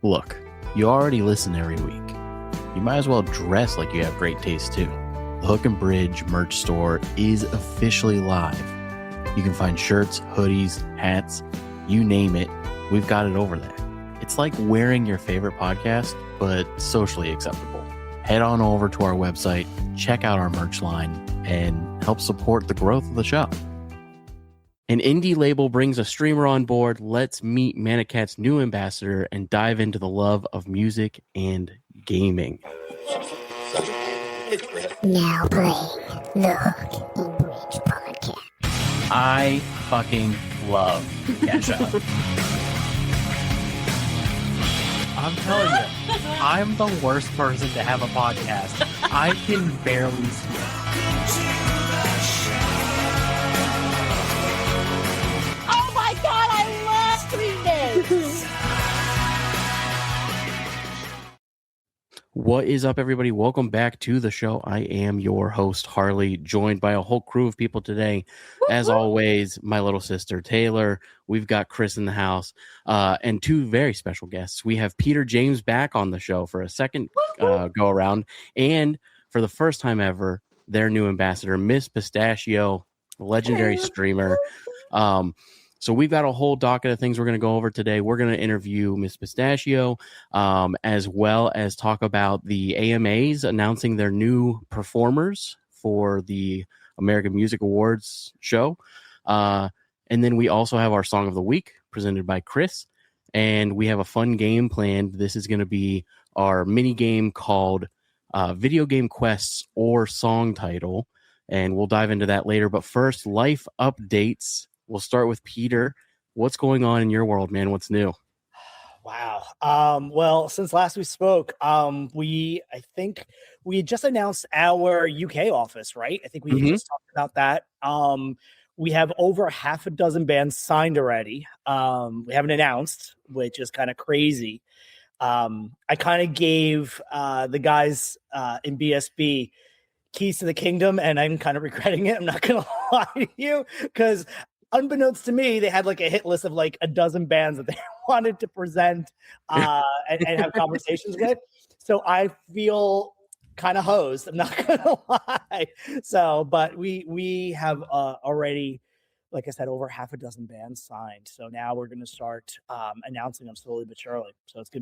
Look, you already listen every week. You might as well dress like you have great taste too. The Hook and Bridge merch store is officially live. You can find shirts, hoodies, hats, you name it, we've got it over there. It's like wearing your favorite podcast, but socially acceptable. Head on over to our website, check out our merch line, and help support the growth of the show. An indie label brings a streamer on board. Let's meet Manicat's new ambassador and dive into the love of music and gaming. Now playing the Hook and Bridge podcast. I fucking love that show. I'm telling you, I'm the worst person to have a podcast. I can barely speak. Oh my god, I love streaming! What is up, everybody? Welcome back to the show. I am your host, Harley, joined by a whole crew of people today. As always, my little sister, Taylor. We've got Chris in the house, and two very special guests. We have Peter James back on the show for a second go around, and for the first time ever, their new ambassador, Miss Pistachio, legendary streamer. So we've got a whole docket of things we're going to go over today. We're going to interview Miss Pistachio, as well as talk about the AMAs announcing their new performers for the American Music Awards show. And then we also have our Song of the Week presented by Chris. And we have a fun game planned. This is going to be our mini game called Video Game Quests or Song Title. And we'll dive into that later. But first, life updates. We'll start with Peter. What's going on in your world, man? What's new? Wow. Well, since last we spoke, I think we just announced our UK office, right? I think we just talked about that. We have over half a dozen bands signed already. We haven't announced, which is kind of crazy. I kind of gave the guys in BSB keys to the kingdom, and I'm kind of regretting it. I'm not going to lie to you, because unbeknownst to me, they had like a hit list of like a dozen bands that they wanted to present and have conversations with. So I feel kind of hosed. I'm not gonna lie. So, but we have already, like I said, over half a dozen bands signed. So now we're gonna start announcing them slowly but surely. So it's gonna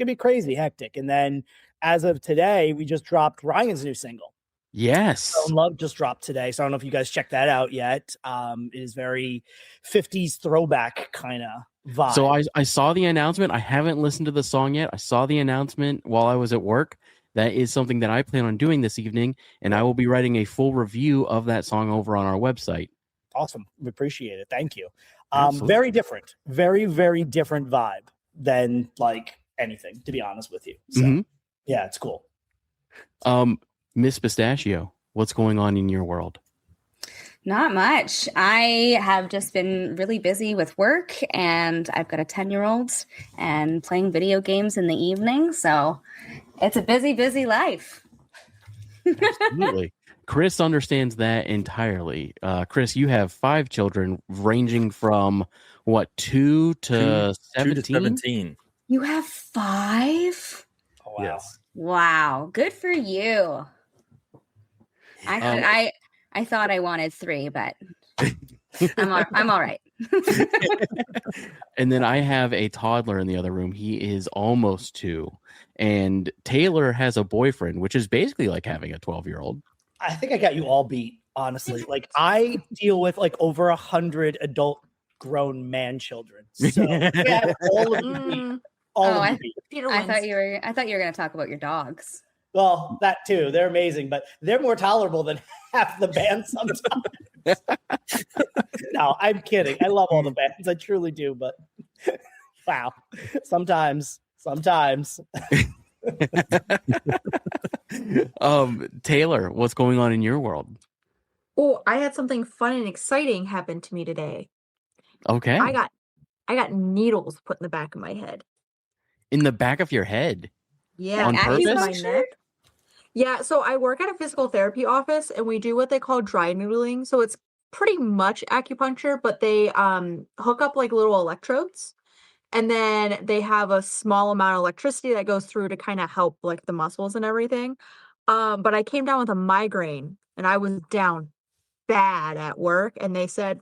be crazy hectic. And then as of today, we just dropped Ryan's new single. Yes. So Love just dropped today. So I don't know if you guys checked that out yet. It is very 50s throwback kind of vibe. So I saw the announcement. I haven't listened to the song yet. I saw the announcement while I was at work. That is something that I plan on doing this evening, and I will be writing a full review of that song over on our website. Awesome. We appreciate it. Thank you. Absolutely. Very different. Very, very different vibe than like anything, to be honest with you. So yeah, it's cool. Miss Pistachio, what's going on in your world? Not much. I have just been really busy with work, and I've got a 10-year-old and playing video games in the evening. So it's a busy, busy life. Absolutely. Chris understands that entirely. Chris, you have 5 children ranging from what, 2 to 17? 2 to 17. You have 5? Oh, wow. Yes. Wow. Good for you. I thought I wanted 3, but I'm all right. And then I have a toddler in the other room. He is almost 2. And Taylor has a boyfriend, which is basically like having a 12-year-old. I think I got you all beat, honestly. Like I deal with like over 100 adult grown man children. So yeah, all of you beat. I thought you were going to talk about your dogs. Well, that too. They're amazing, but they're more tolerable than half the band sometimes. No, I'm kidding. I love all the bands. I truly do, but wow. Sometimes. Taylor, what's going on in your world? Oh, I had something fun and exciting happen to me today. Okay. I got needles put in the back of my head. In the back of your head? Yeah. On purpose? Yeah, so I work at a physical therapy office, and we do what they call dry noodling. So it's pretty much acupuncture, but they hook up like little electrodes And then they have a small amount of electricity that goes through to kind of help like the muscles and everything. But I came down with a migraine and I was down bad at work, and they said,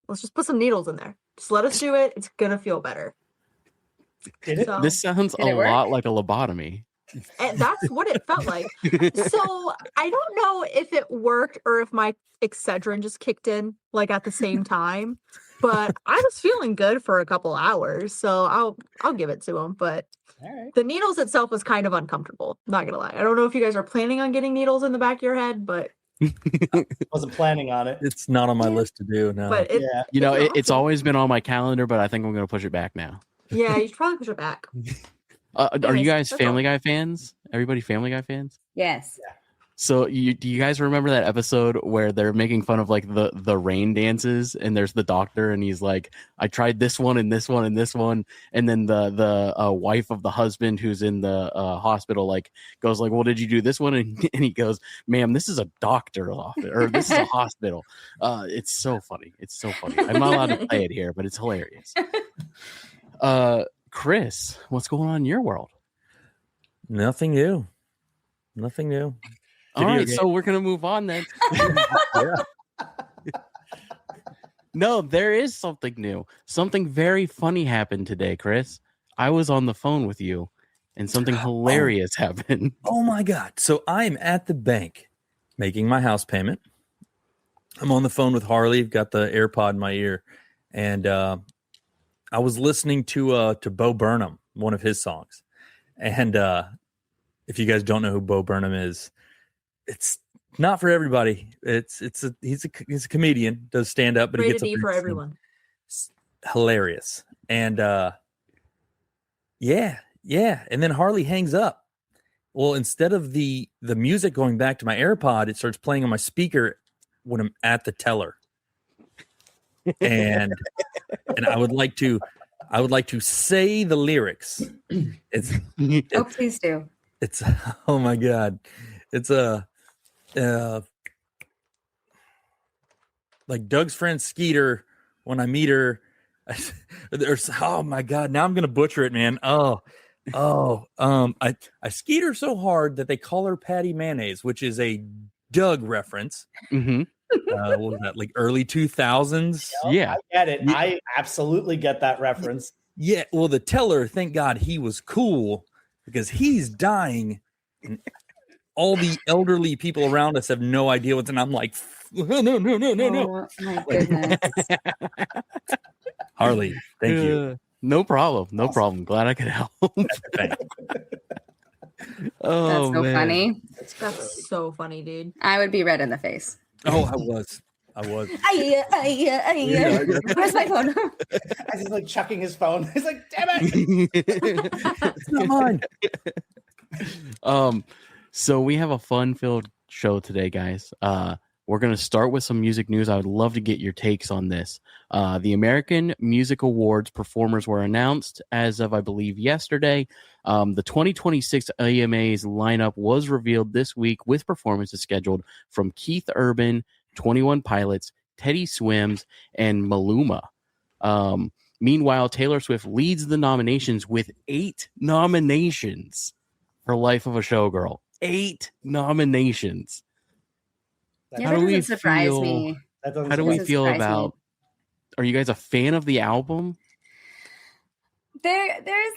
let's just put some needles in there. Just let us do it. It's gonna feel better. Did it? So, This sounds Did a it work? lot like a lobotomy. and that's what it felt like. So I don't know if it worked or if my Excedrin just kicked in like at the same time, but I was feeling good for a couple hours, so I'll give it to them. But All right. the needles itself was kind of uncomfortable. Not gonna lie. I don't know if you guys are planning on getting needles in the back of your head, but Wasn't planning on it. It's not on my list to do. No. but it, Yeah. You know, it's it's awesome. always been on my calendar, but I think I'm going to push it back now. Yeah, you should probably push it back. Are you Anyways, guys that's Family all. Guy fans? Everybody Family Guy fans? Yes. So do you guys remember that episode where they're making fun of like the rain dances, and there's the doctor and he's like, I tried this one and this one and this one, and then the wife of the husband who's in the hospital like goes like, well, did you do this one? And he goes, ma'am, this is a doctor's office, or this is a hospital. It's so funny. It's so funny. I'm not allowed to play it here, but it's hilarious. Chris, what's going on in your world? Nothing new. Nothing new. All Video right, game. so we're gonna move on then. Yeah. No, there is something new. Something very funny happened today, Chris. I was on the phone with you, and something hilarious happened. Oh my God. So I'm at the bank making my house payment. I'm on the phone with Harley, got the AirPod in my ear, and I was listening to Bo Burnham, one of his songs. And if you guys don't know who Bo Burnham is, it's not for everybody. He's a comedian, does stand up, but he Rated gets up E and for sings. everyone. It's hilarious. And yeah. And then Harley hangs up. Well, instead of the music going back to my AirPod, it starts playing on my speaker when I'm at the teller. And I would like to say the lyrics. It's Oh, please do. it's oh my God. It's like Doug's friend Skeeter, when I meet her, there's oh my God, now I'm gonna butcher it, man. I skeet her so hard that they call her Patty Mayonnaise, which is a Doug reference. Mm-hmm. What was that, like early 2000s? Yeah. I get it. I absolutely get that reference. Yeah, well, the teller, thank God he was cool because he's dying and all the elderly people around us have no idea what's, and I'm like, no. Oh my goodness. Harley, thank you. No problem. No problem. Glad I could help. Thank you. Oh, That's so man. funny. That's so funny, dude. I would be red in the face. Oh, I was. Where's my phone? As he's like chucking his phone. He's like, damn it. It's not mine. So we have a fun-filled show today, guys. We're going to start with some music news. I would love to get your takes on this. The American Music Awards performers were announced as of, I believe, yesterday. The 2026 AMA's lineup was revealed this week with performances scheduled from Keith Urban, 21 Pilots, Teddy Swims, and Maluma. Meanwhile, Taylor Swift leads the nominations with 8 nominations for Life of a Showgirl. 8 nominations. Yeah, How that do we doesn't surprise feel- me. That doesn't How do we Doesn't feel surprise me. about? Are you guys a fan of the album? There's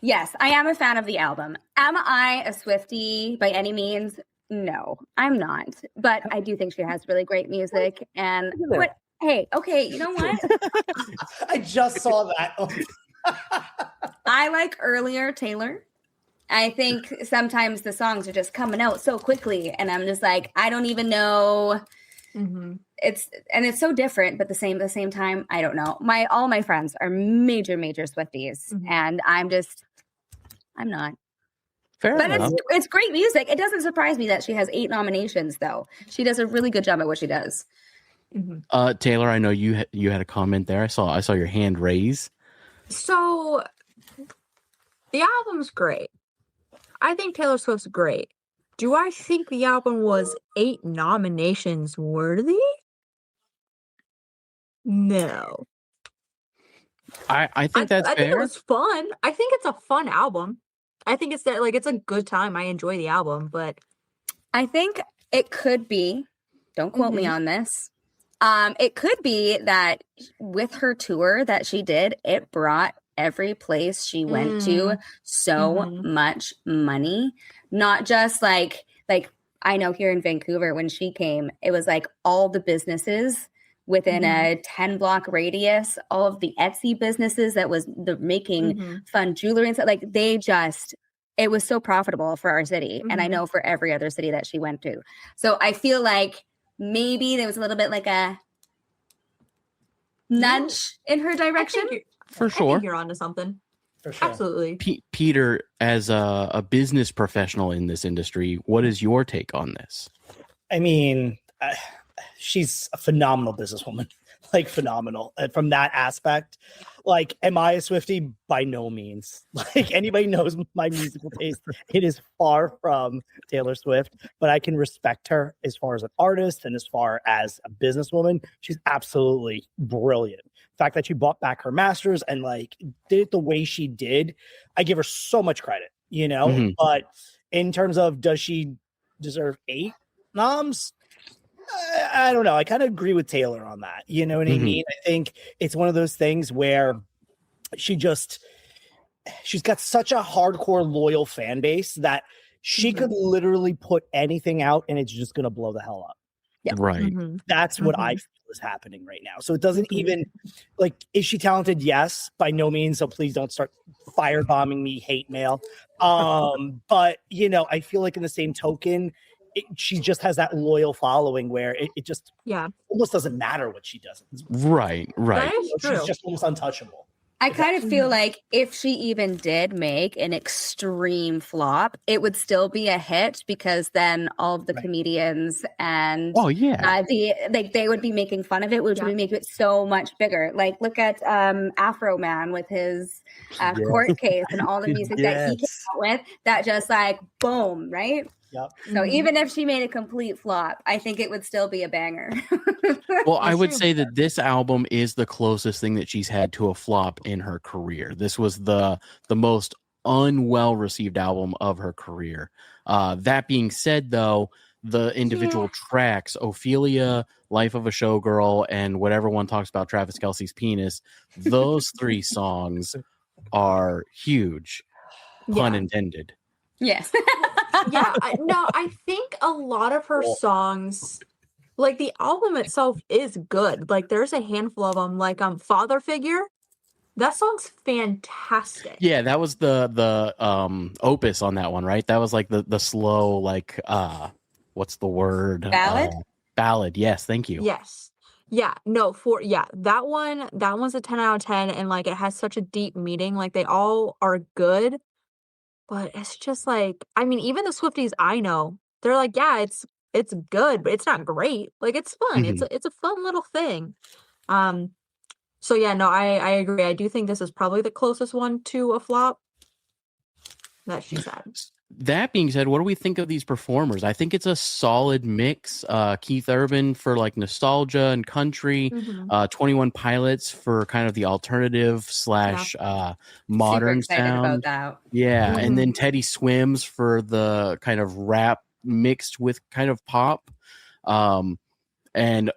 yes, I am a fan of the album. Am I a Swiftie by any means? No, I'm not. But I do think she has really great music. And what? Hey, okay, you know what? I just saw that. I like earlier Taylor. I think sometimes the songs are just coming out so quickly, and I'm just like, I don't even know. Mm-hmm. It's so different, but the same time, I don't know. All my friends are major Swifties, Mhm. and I'm not. Fair But enough. it's great music. It doesn't surprise me that she has 8 nominations, though. She does a really good job at what she does. Mm-hmm. Taylor, I know you had a comment there. I saw your hand raise. So the album's great. I think Taylor Swift's great. Do I think the album was 8 nominations worthy? No. I think that's I think it fair. was fun. I think it's a fun album. I think it's that like it's a good time. I enjoy the album, but I think it could be, don't quote me on this. It could be that with her tour that she did, it brought every place she went to so much money. Not just like I know here in Vancouver when she came, it was like all the businesses within a 10 block radius, all of the Etsy businesses that was the making fun jewelry and stuff, like it was so profitable for our city. And I know for every other city that she went to. So I feel like maybe there was a little bit like a nudge in her direction. For I sure. think you're onto something. For sure. Absolutely. Peter, as a business professional in this industry, what is your take on this? I mean, she's a phenomenal businesswoman, like phenomenal from that aspect. Like, am I a Swiftie? By no means. Like, anybody knows my musical taste. It is far from Taylor Swift, but I can respect her as far as an artist and as far as a businesswoman. She's absolutely brilliant. The fact that she bought back her masters and like did it the way she did, I give her so much credit, you know. But in terms of does she deserve 8 noms? I don't know. I kind of agree with Taylor on that. You know what I mean? I think it's one of those things where she's got such a hardcore loyal fan base that she could literally put anything out and it's just going to blow the hell up. Yeah. Right. That's what I feel is happening right now. So it doesn't even like, is she talented? Yes, by no means. So please don't start firebombing me hate mail. But you know, I feel like in the same token, she just has that loyal following where it just almost doesn't matter what she does. Right. That is true. She's just almost untouchable. I kind of feel like if she even did make an extreme flop, it would still be a hit because then all of the comedians and they would be making fun of it, which would make it so much bigger. Like look at Afro Man with his court case and all the music that he came out with that just like boom, right? Yep. So even if she made a complete flop, I think it would still be a banger. Well, I would say that this album is the closest thing that she's had to a flop in her career. This was the most unwell received album of her career. That being said, though, the individual tracks, Ophelia, Life of a Showgirl, and whatever one talks about Travis Kelce's penis, those 3 songs are huge. Pun intended. Yes. I think a lot of her songs, like the album itself is good. Like there's a handful of them, like Father Figure. That song's fantastic. Yeah, that was the opus on that one, right? That was like the slow, like what's the word? Ballad? Ballad, yes, thank you. Yes. Yeah, no, that one's a 10 out of 10, and like it has such a deep meaning. Like they all are good. But it's just like, I mean, even the Swifties I know, they're like, yeah, it's good, but it's not great. Like it's fun. It's a fun little thing. So yeah, no, I agree. I do think this is probably the closest one to a flop that she's had. That being said, what do we think of these performers? I think it's a solid mix. Keith Urban for like nostalgia and country, 21 Pilots for kind of the alternative / modern sound. About that. Yeah, and then Teddy Swims for the kind of rap mixed with kind of pop. And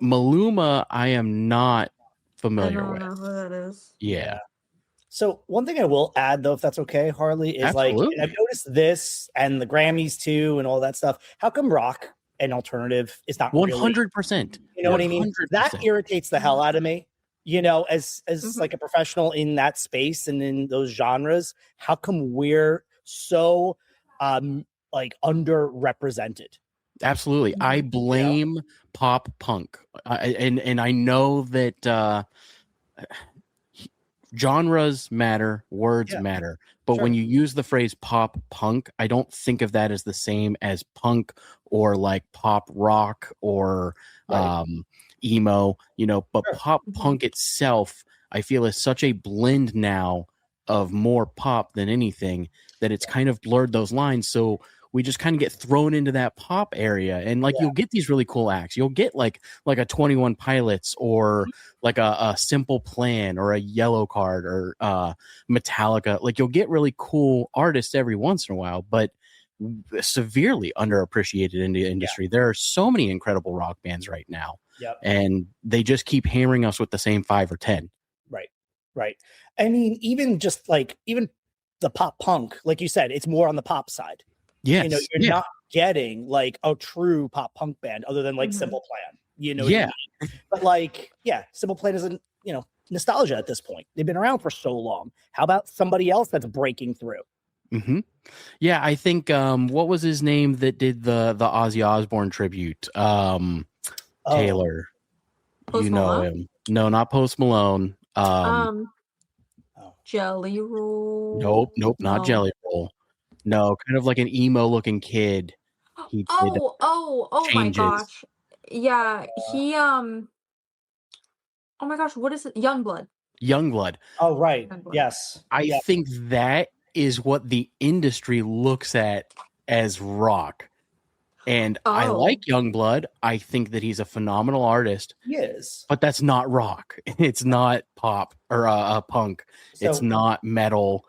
Maluma, I am not familiar with. I don't know who that is. Yeah. So one thing I will add, though, if that's okay, Harley, is Absolutely. like, and I've noticed this and the Grammys too, and all that stuff. How come rock and alternative is not 100%? You know what I mean? That irritates the hell out of me. You know, as like a professional in that space and in those genres, how come we're so like underrepresented? Absolutely. I blame pop punk. And I know that genres matter, words matter, but when you use the phrase pop punk, I don't think of that as the same as punk or like pop rock or emo, you know, but pop punk itself, I feel is such a blend now of more pop than anything that it's kind of blurred those lines. So we just kind of get thrown into that pop area, and like you'll get these really cool acts. You'll get like a 21 Pilots or like a Simple Plan or a Yellow Card or Metallica. Like you'll get really cool artists every once in a while, but severely underappreciated in the industry. There are so many incredible rock bands right now, and they just keep hammering us with the same 5 or 10. Right. I mean, even the pop punk, like you said, it's more on the pop side. Yes. You know, you're not getting like a true pop punk band other than like Simple Plan. You know, what I mean? But like, Simple Plan isn't, nostalgia at this point. They've been around for so long. How about somebody else that's breaking through? Mm-hmm. Yeah, I think what was his name that did the Ozzy Osbourne tribute? Taylor. Post Malone? Him. No, not Post Malone. Jelly Roll. Nope, not Jelly Roll. No, kind of like an emo looking kid. He Oh my gosh. Yeah, he oh my gosh, what is it? Youngblood. Oh, right. Yes. I think that is what the industry looks at as rock. And I like Youngblood. I think that he's a phenomenal artist. He is. But that's not rock. It's not pop or punk. So, it's not metal.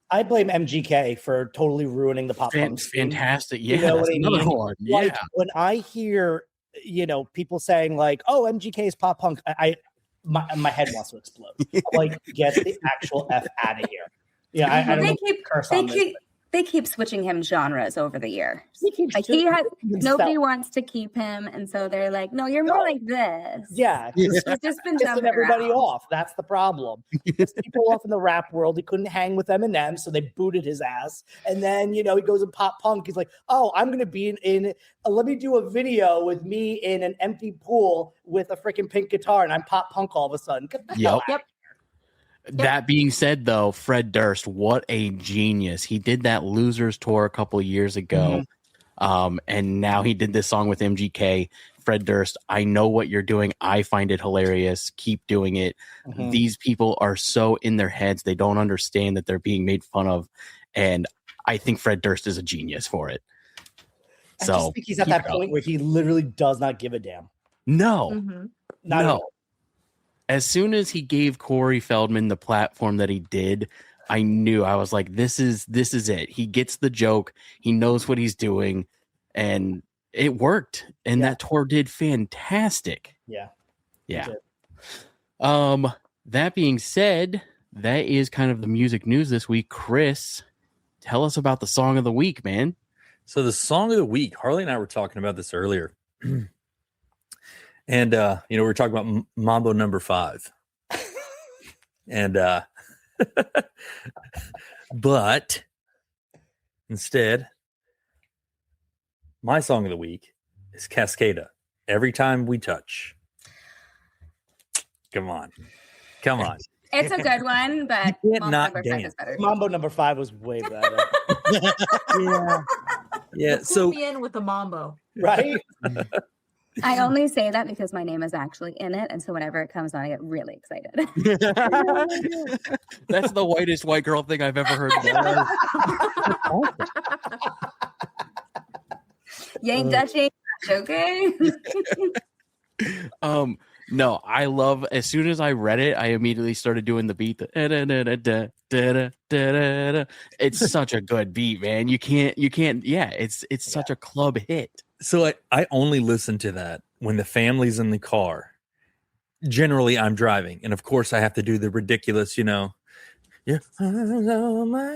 I blame MGK for totally ruining the pop punk scene. Fantastic. Yeah, that's another one. Like, when I hear, people saying like, "Oh, MGK is pop punk," my head wants to explode. Like, get the actual F out of here. Yeah, I don't curse on this. They keep switching him genres over the years. Nobody wants to keep him, and so they're like, "No, you're more like this." Yeah, he's just been jumping everybody around. off. That's the problem. He pissed people off in the rap world. He couldn't hang with Eminem, so they booted his ass. And then he goes in pop punk. He's like, "Oh, I'm gonna be in let me do a video with me in an empty pool with a freaking pink guitar, and I'm pop punk all of a sudden." Get the hell out. That being said, though, Fred Durst, what a genius. He did that Losers tour a couple of years ago. And now he did this song with MGK. Fred Durst, I know what you're doing. I find it hilarious. Keep doing it. These people are so in their heads. They don't understand that they're being made fun of. And I think Fred Durst is a genius for it. I just think he's at that point where he literally does not give a damn. No. Not at all. As soon as he gave Corey Feldman the platform that he did, I knew. I was like, this is it. He gets the joke. He knows what he's doing, and it worked. And that tour did fantastic. Yeah. That being said, that is kind of the music news this week. Chris, tell us about the song of the week, man. So the song of the week, Harley and I were talking about this earlier. And, we were talking about Mambo number 5. And, but instead, my song of the week is Cascada. Every Time We Touch. Come on. It's a good one, but Mambo number 5 is better. Mambo number 5 was way better. Yeah. So me in with the Mambo, right? I only say that because my name is actually in it, and so whenever it comes on, I get really excited. That's the whitest white girl thing I've ever heard. You ain't Dutch, okay? No, I love. As soon as I read it, I immediately started doing the beat. It's such a good beat, man. You can't. Yeah, it's such a club hit. So I only listen to that when the family's in the car. Generally, I'm driving, and of course, I have to do the ridiculous, my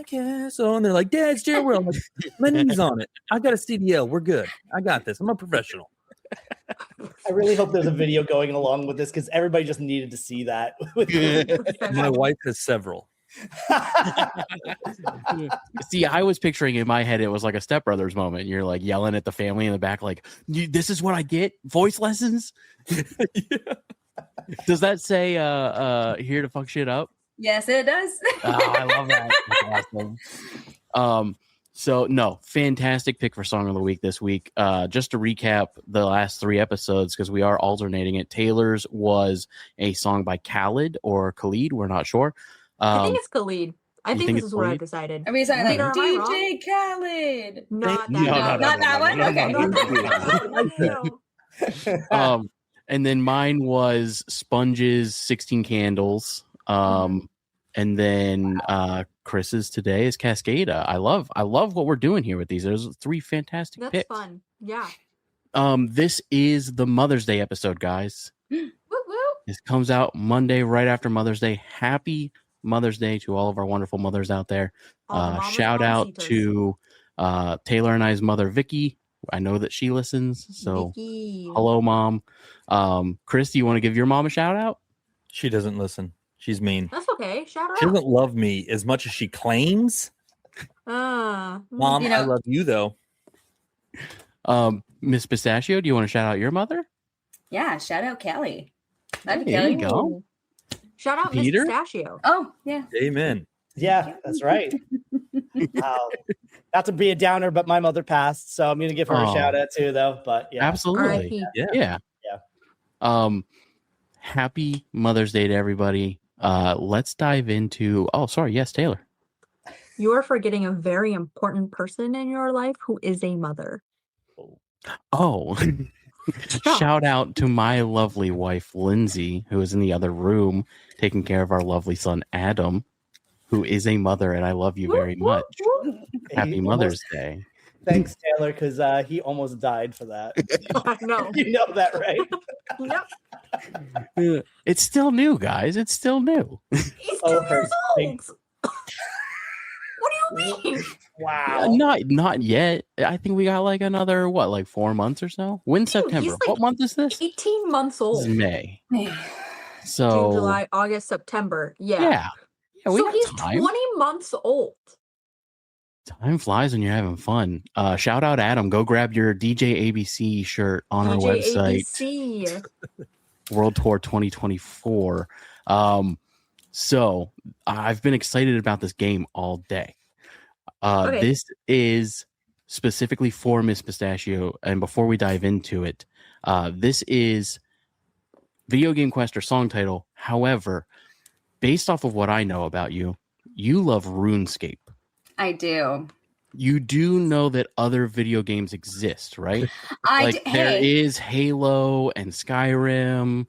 castle, and they're like, "Dad, steer wheel." I'm like, my knee's on it. I got a CDL. We're good. I got this. I'm a professional. I really hope there's a video going along with this because everybody just needed to see that. My wife has several. See, I was picturing in my head it was like a Step Brothers moment. You're like yelling at the family in the back, like, "This is what I get? Voice lessons?" Does that say here to fuck shit up? Yes, it does. I love that. That's awesome. So no, fantastic pick for song of the week this week. Just to recap the last 3 episodes, because we are alternating it. Taylor's was a song by Khalid or Khalid, we're not sure. I think it's Khalid. I You think think this it's is what I Bleed? decided. Are we saying Peter, like am I wrong? DJ Khaled? Not that. No, No, Not that one? Okay. Not that. No. And then mine was Sponges, 16 Candles. And then Chris's today is Cascada. I love what we're doing here with these. There's 3 fantastic That's picks. fun. Yeah. This is the Mother's Day episode, guys. Woo woo. This comes out Monday right after Mother's Day. Happy Mother's Day to all of our wonderful mothers out there. All the mamas Shout and out mamcitas. to Taylor and I's mother, Vicky. I know that she listens. So Vicky. hello, Mom. Chris, do you want to give your mom a shout out? She doesn't listen. She's mean. That's okay. Shout She her out. doesn't love me as much as she claims. Mom, You know- I love you though. Miss Pistachio, do you want to shout out your mother? Yeah, shout out Kelly. Love you, There Kelly. you go. Shout out Miss Peter? Pistachio. Oh, yeah. Amen. Yeah, that's right. Not to be a downer, but my mother passed, so I'm gonna give her a Aw. shout out too, though. But yeah, Absolutely. R.I.P. Yeah. Yeah. Happy Mother's Day to everybody. Let's dive into yes, Taylor. You are forgetting a very important person in your life who is a mother. Oh. Shout out to my lovely wife, Lindsay, who is in the other room taking care of our lovely son, Adam, who is a mother, and I love you very much. Happy He Mother's almost- Day. Thanks, Taylor, because he almost died for that. I know. You know that, right? Yep. It's still new, guys. It's still new. He's 2 Oh, years her old. What do you mean? Wow. Not yet. I think we got like another 4 months or so. When's Dude, September? he's like What month is this? 18 months This old. is May. June, So July, August, September. Yeah. yeah, we So got he's time. 20 months old. Time flies when you're having fun. Shout out Adam. Go grab your DJ ABC shirt on our DJ website. ABC. World Tour 2024. So I've been excited about this game all day. Okay. This is specifically for Miss Pistachio. And before we dive into it, this is Video Game Quest or song title. However, based off of what I know about you, you love RuneScape. I do. You do know that other video games exist, right? There Hey, is Halo and Skyrim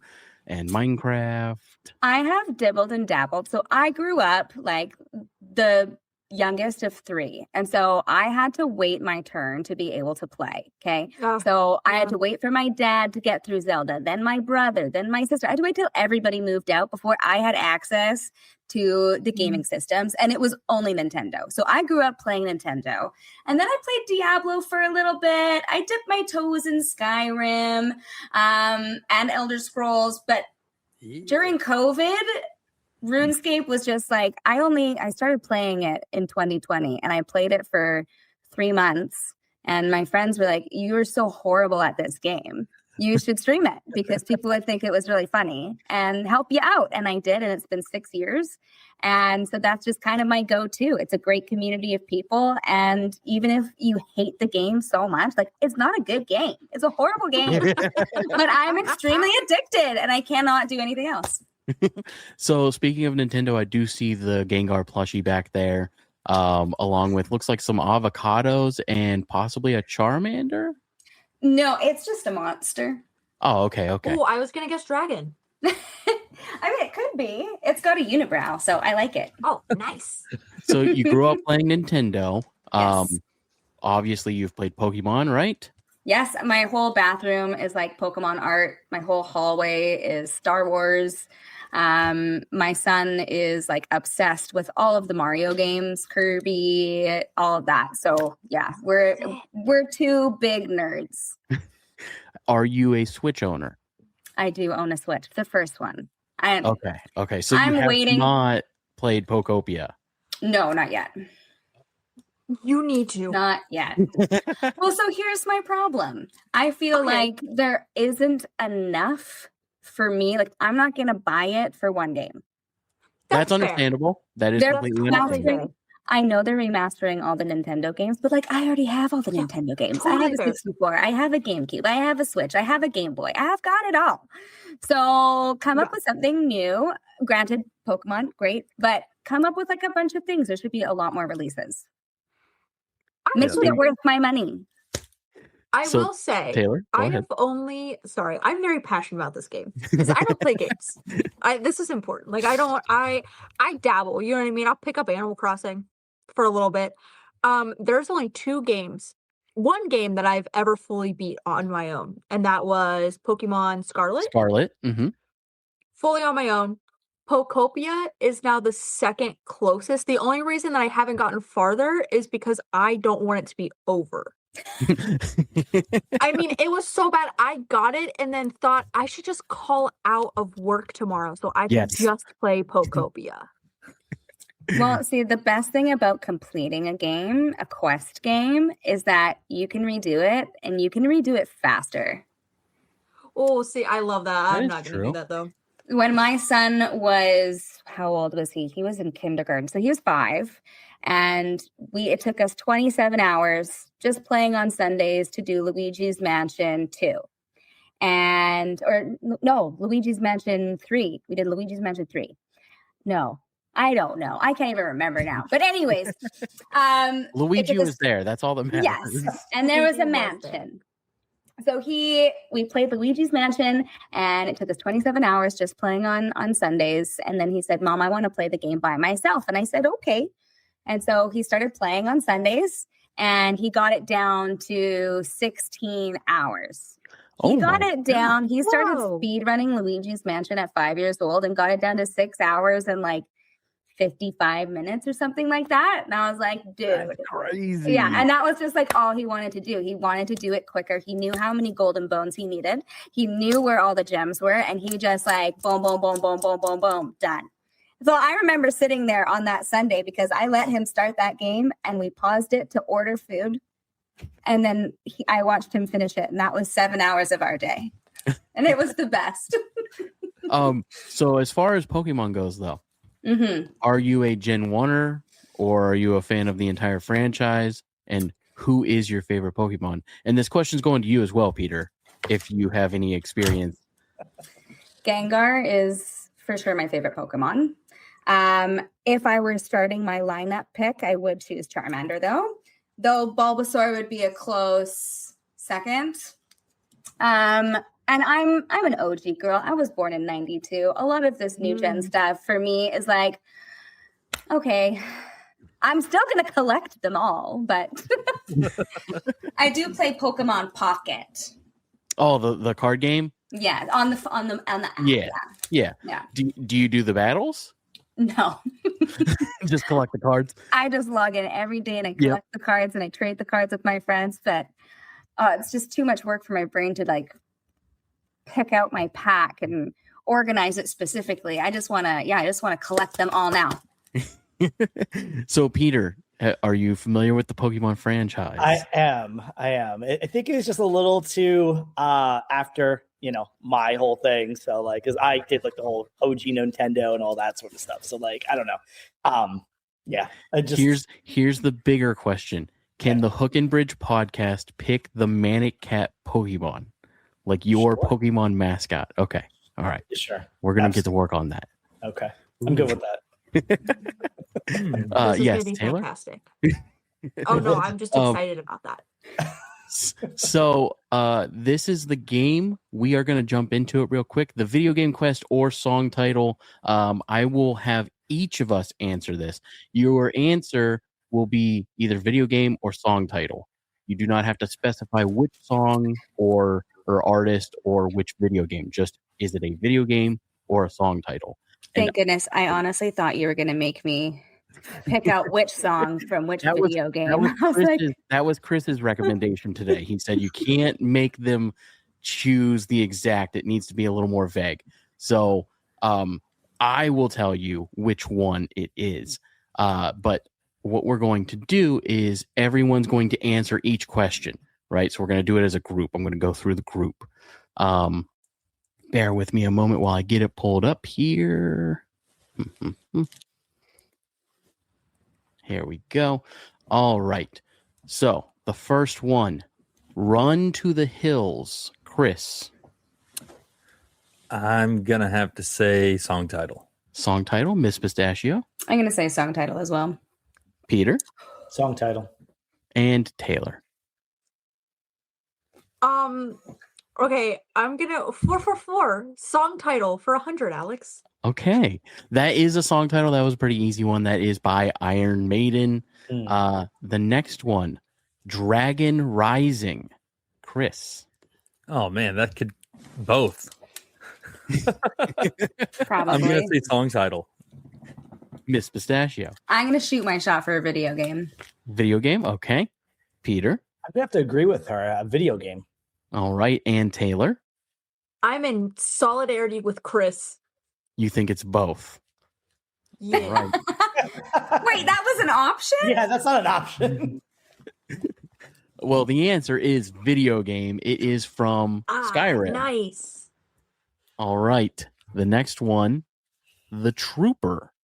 and Minecraft. I have dibbled and dabbled. So I grew up like the youngest of 3. And so I had to wait my turn to be able to play. Okay. Oh, So I had yeah. to wait for my dad to get through Zelda, then my brother, then my sister. I had to wait till everybody moved out before I had access to the gaming systems. And it was only Nintendo. So I grew up playing Nintendo. And then I played Diablo for a little bit. I dipped my toes in Skyrim and Elder Scrolls. But during COVID, RuneScape was just like, I started playing it in 2020 and I played it for 3 months. And my friends were like, you are so horrible at this game. You should stream it because people would think it was really funny and help you out. And I did. And it's been 6 years. And so that's just kind of my go-to. It's a great community of people. And even if you hate the game so much, like it's not a good game. It's a horrible game. But I'm extremely addicted and I cannot do anything else. So speaking of Nintendo, I do see the Gengar plushie back there, along with looks like some avocados and possibly a Charmander. No, it's just a monster. Oh, okay. Oh, I was going to guess dragon. I mean, it could be. It's got a unibrow, so I like it. Oh, nice. So you grew up playing Nintendo. Yes. Obviously you've played Pokemon, right? Yes, my whole bathroom is like Pokemon art. My whole hallway is Star Wars. My son is like obsessed with all of the Mario games, Kirby, all of that. So yeah, we're 2 big nerds. Are you a Switch owner? I do own a Switch, the first one. Okay. So you I'm have waiting. not played Pokopia. No, not yet. You need to. Not yet. Well, so here's my problem. I feel like there isn't enough for me. Like, I'm not going to buy it for one game. That's fair. understandable. That is They're completely That's understandable. remastering. I know they're remastering all the Nintendo games, but like, I already have all the Yeah, Nintendo games. I totally have a fair. 64. I have a GameCube. I have a Switch. I have a Game Boy. I have got it all. So come up with something new. Granted, Pokemon, great, but come up with like a bunch of things. There should be a lot more releases. I Makes actually- it worth my money. I So, will say, Taylor, go ahead. I'm very passionate about this game because I don't play games. This is important. Like I dabble, you know what I mean? I'll pick up Animal Crossing for a little bit. There's only one game that I've ever fully beat on my own, and that was Pokemon Scarlet. Scarlet. Mm-hmm. Fully on my own. Pokopia is now the second closest. The only reason that I haven't gotten farther is because I don't want it to be over. I mean, it was so bad. I got it and then thought I should just call out of work tomorrow so I can just play Pokopia. Well, see, the best thing about completing a game, a quest game, is that you can redo it and you can redo it faster. Oh, see, I love that. I'm is not going to true. do that though. When my son was, how old was he? He was in kindergarten. So he was 5. And it took us 27 hours just playing on Sundays to do Luigi's Mansion 2. Luigi's Mansion 3. We did Luigi's Mansion 3. No, I don't know. I can't even remember now. But anyways, Luigi was there. That's all that matters. Yes. And there was a mansion. So we played Luigi's Mansion, and it took us 27 hours just playing on Sundays. And then he said, Mom, I want to play the game by myself. And I said, okay. And so he started playing on Sundays, and he got it down to 16 hours. He got it down. He started speed running Luigi's Mansion at 5 years old and got it down to 6 hours and like 55 minutes or something like that. And I was like, dude, that's crazy. Yeah. And that was just like all he wanted to do. He wanted to do it quicker. He knew how many golden bones he needed. He knew where all the gems were. And he just like boom, boom, boom, boom, boom, boom, boom, done. So I remember sitting there on that Sunday because I let him start that game and we paused it to order food. And then I watched him finish it. And that was 7 hours of our day. And it was the best. So as far as Pokemon goes, though, Mm-hmm. are you a Gen 1er or are you a fan of the entire franchise? And who is your favorite Pokemon? And this question's going to you as well, Peter, if you have any experience. Gengar is for sure my favorite Pokemon. If I were starting my lineup pick, I would choose Charmander, though Bulbasaur would be a close second. And I'm an OG girl. I was born in 92. A lot of this new gen stuff for me is like, okay, I'm still going to collect them all, but I do play Pokemon Pocket. Oh, the card game? Yeah, on the app. Yeah. Do you do the battles? No. Just collect the cards? I just log in every day and I collect the cards and I trade the cards with my friends, but it's just too much work for my brain to like pick out my pack and organize it specifically. I just want to collect them all now. So Peter, are you familiar with the Pokemon franchise? I am. I think it was just a little too after, my whole thing. So like, cause I did like the whole OG Nintendo and all that sort of stuff. So like, I don't know. Yeah. Here's the bigger question. Can the Hook and Bridge podcast pick the Manic Cat Pokemon? Like your Pokemon mascot. Okay. All right. Sure. We're going to get to work on that. Okay. I'm good with that. Yes, Taylor? Fantastic. Oh, no, I'm just excited about that. So this is the game. We are going to jump into it real quick. The video game quest or song title. I will have each of us answer this. Your answer will be either video game or song title. You do not have to specify which song or artist or which video game. Just is it a video game or a song title? Thank goodness. I honestly thought you were going to make me pick out which song from which video game. That was Chris's recommendation today. He said you can't make them choose the exact. It needs to be a little more vague. So I will tell you which one it is. But what we're going to do is everyone's going to answer each question. Right, so we're going to do it as a group. I'm going to go through the group. Bear with me a moment while I get it pulled up here. Here we go. All right. So the first one, Run to the Hills. Chris. I'm going to have to say song title. Song title, Miss Pistachio. I'm going to say song title as well. Peter Song title. and Taylor. Okay, I'm gonna 444 song title for 100, Alex. Okay. That is a song title. That was a pretty easy one. That is by Iron Maiden. The next one, Dragon Rising. Chris. Oh man, that could both. Probably. I'm gonna say song title. Miss Pistachio. I'm going to shoot my shot for a video game. Video game. Okay. Peter. I'm gonna have to agree with her. A video game. All right. And Taylor. I'm in solidarity with Chris. You think it's both. Yeah. All right. Wait, that was an option? Yeah, that's not an option. Well, the answer is video game. It is from Skyrim. Nice. All right. The next one, The Trooper.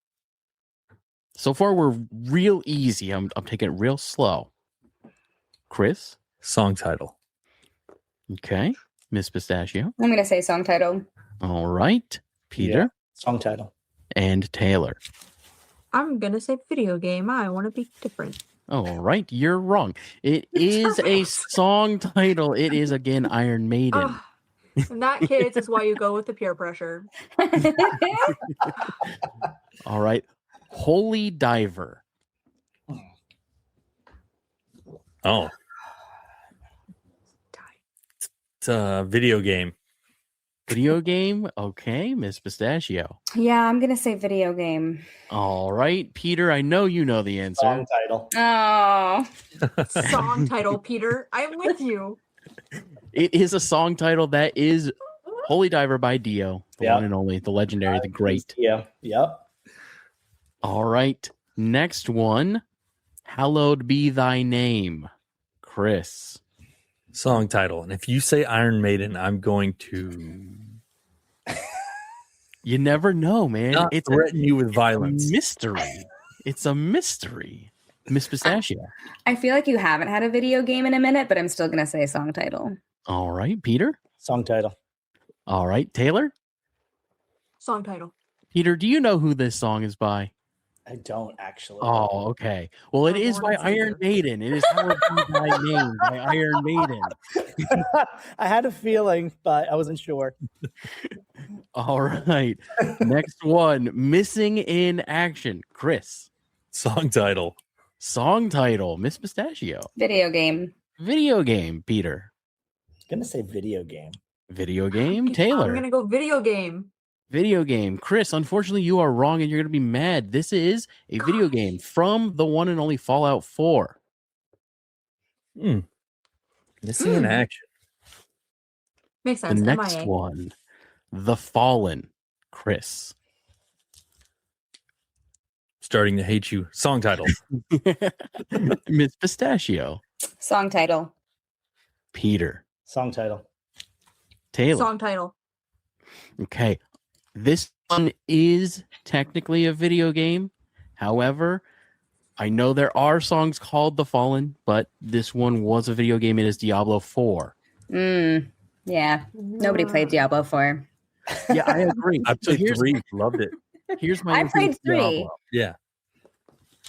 So far, we're real easy. I'm taking it real slow. Chris. Song title. Okay. Miss Pistachio. I'm going to say song title. All right. Peter Yeah. Song title. and Taylor. I'm gonna say video game. I want to be different. All right. You're wrong. It is a song title. It is, again, Iron Maiden. Ah, in that case, is why you go with the peer pressure. All right. Holy Diver. Oh, it's a video game. Video game. Okay. Miss Pistachio. Yeah, I'm going to say video game. All right. Peter, I know you know the answer. Song title. Oh. Song title, Peter. I'm with you. It is a song title that is Holy Diver by Dio, the Yeah. one and only, the legendary, the great. Yeah. Yep. All right. Next one. Hallowed be thy name. Chris. Song title. And if you say Iron Maiden, I'm going to You never know, man. not It's threaten you with a violence. mystery. It's a mystery. Miss Pistachio. I feel like you haven't had a video game in a minute, but I'm still going to say song title. All right. Peter. Song title. All right. Taylor. Song title. Peter, do you know who this song is by? I don't actually. Oh, okay. Well, it I is by wanna see Iron it. Maiden. It is Hallowed Be Thy Name by Iron Maiden. I had a feeling, but I wasn't sure. All right. Next one. Missing in Action. Chris. Song title. Song title. Miss Pistachio. Video game. Video game. Peter. I'm gonna say video game. Video game. I'm Taylor. gonna go video game. Video game. Chris, unfortunately, you are wrong and you're going to be mad. This is a video game from the one and only Fallout 4. Missing in action. Makes The sense. next MIA. one. The Fallen. Chris. Starting to hate you. Song title. Miss Pistachio. Song title. Peter. Song title. Taylor. Song title. Okay. This one is technically a video game. However, I know there are songs called The Fallen, but this one was a video game. It is Diablo 4. Yeah. Nobody played Diablo 4. Yeah, I agree. I So played 3. Loved it. here's my I issue played with 3. Diablo. Yeah.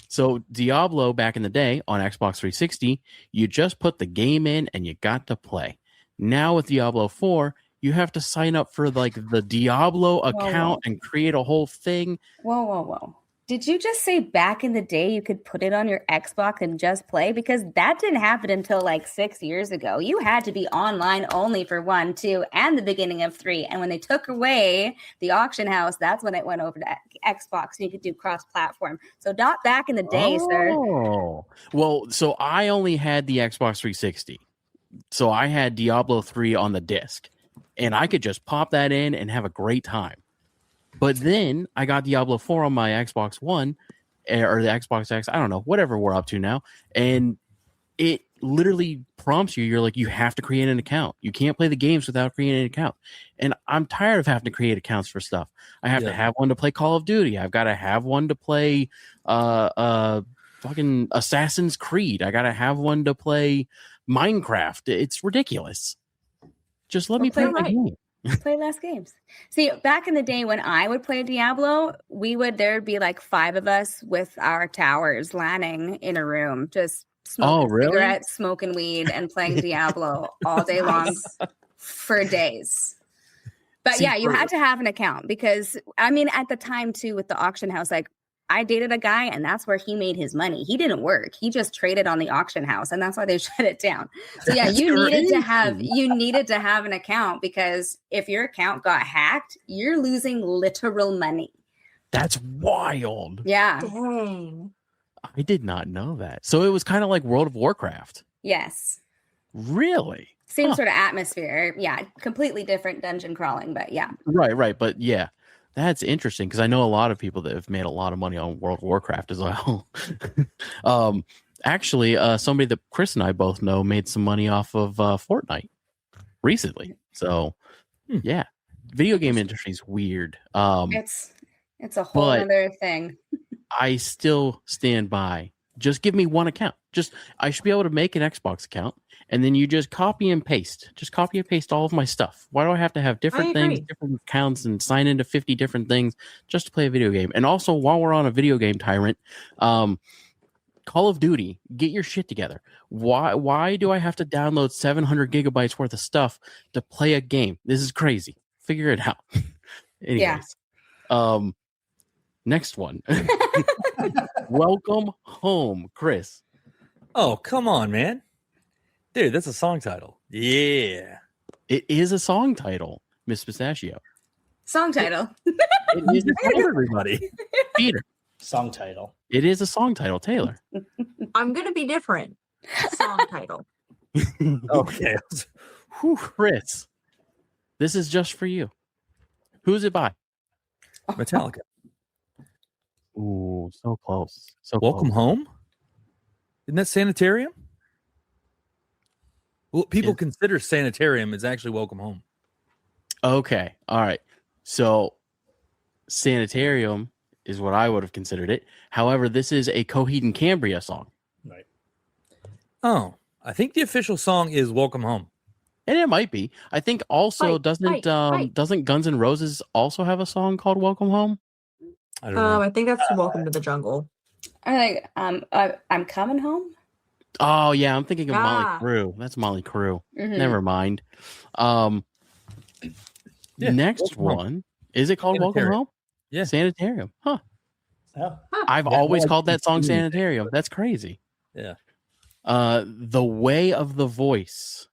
So Diablo back in the day on Xbox 360, you just put the game in and you got to play. Now with Diablo 4, you have to sign up for like the Diablo account and create a whole thing. Whoa. Did you just say back in the day you could put it on your Xbox and just play? Because that didn't happen until like 6 years ago. You had to be online only for 1, 2, and the beginning of 3. And when they took away the auction house, that's when it went over to Xbox and you could do cross-platform. So not back in the day, sir. Oh, well, so I only had the Xbox 360. So I had Diablo 3 on the disc and I could just pop that in and have a great time. But then I got Diablo 4 on my Xbox One or the Xbox X, I don't know, whatever we're up to now. And it literally prompts you, you're like, you have to create an account. You can't play the games without creating an account. And I'm tired of having to create accounts for stuff. I have to have one to play Call of Duty. I've got to have one to play fucking Assassin's Creed. I got to have one to play Minecraft. It's ridiculous. Just let me play my game. Play less games. See, back in the day when I would play Diablo, there'd be like 5 of us with our towers landing in a room, just smoking really? cigarettes, smoking weed, and playing Diablo all day long for days. But See, yeah, you had to have an account because, I mean, at the time too, with the auction house, like I dated a guy and that's where he made his money. He didn't work. He just traded on the auction house and that's why they shut it down. So yeah, you needed to have an account because if your account got hacked, you're losing literal money. That's wild. Yeah. Dang. I did not know that. So it was kind of like World of Warcraft. Yes. Really? Same sort of atmosphere. Yeah. Completely different dungeon crawling, but yeah. Right. But yeah, that's interesting because I know a lot of people that have made a lot of money on World of Warcraft as well. Actually, somebody that Chris and I both know made some money off of Fortnite recently. So yeah, video game industry is weird. It's a whole other thing. I still stand by. Just give me one account. I should be able to make an Xbox account, and then you just copy and paste. Just copy and paste all of my stuff. Why do I have to have different things, different accounts, and sign into 50 different things just to play a video game? And also, while we're on a video game tyrant, Call of Duty, get your shit together. Why do I have to download 700 gigabytes worth of stuff to play a game? This is crazy. Figure it out. Anyways, next one. Welcome home, Chris. Oh, come on, man. Dude, that's a song title. Yeah. It is a song title, Miss Pistachio. Song title. It is a song, Everybody. Peter. Song title. It is a song title, Taylor. I'm gonna be different. Song title. Okay. Whew, Chris. This is just for you. Who's it by? Metallica. Ooh, so close. So Welcome close. Home? Isn't that Sanitarium? Well, people consider Sanitarium is actually Welcome Home. Okay. All right. So Sanitarium is what I would have considered it. However, this is a Coheed and Cambria song. Right. Oh, I think the official song is Welcome Home. And it might be. I think also Fight. doesn't Guns N' Roses also have a song called Welcome Home? I don't know. I think that's Welcome to the Jungle. I like I'm coming home. Oh yeah, I'm thinking of Molly Ah. Crew. That's Molly Crew. Mhm. Never mind. Yeah, Next Welcome Home. one. Is it called Welcome Sanitarium. Home? Yeah. Sanitarium. Huh. Yeah. I've Yeah, always well, called that song it's- Sanitarium. That's crazy. Yeah. The Way of the Voice.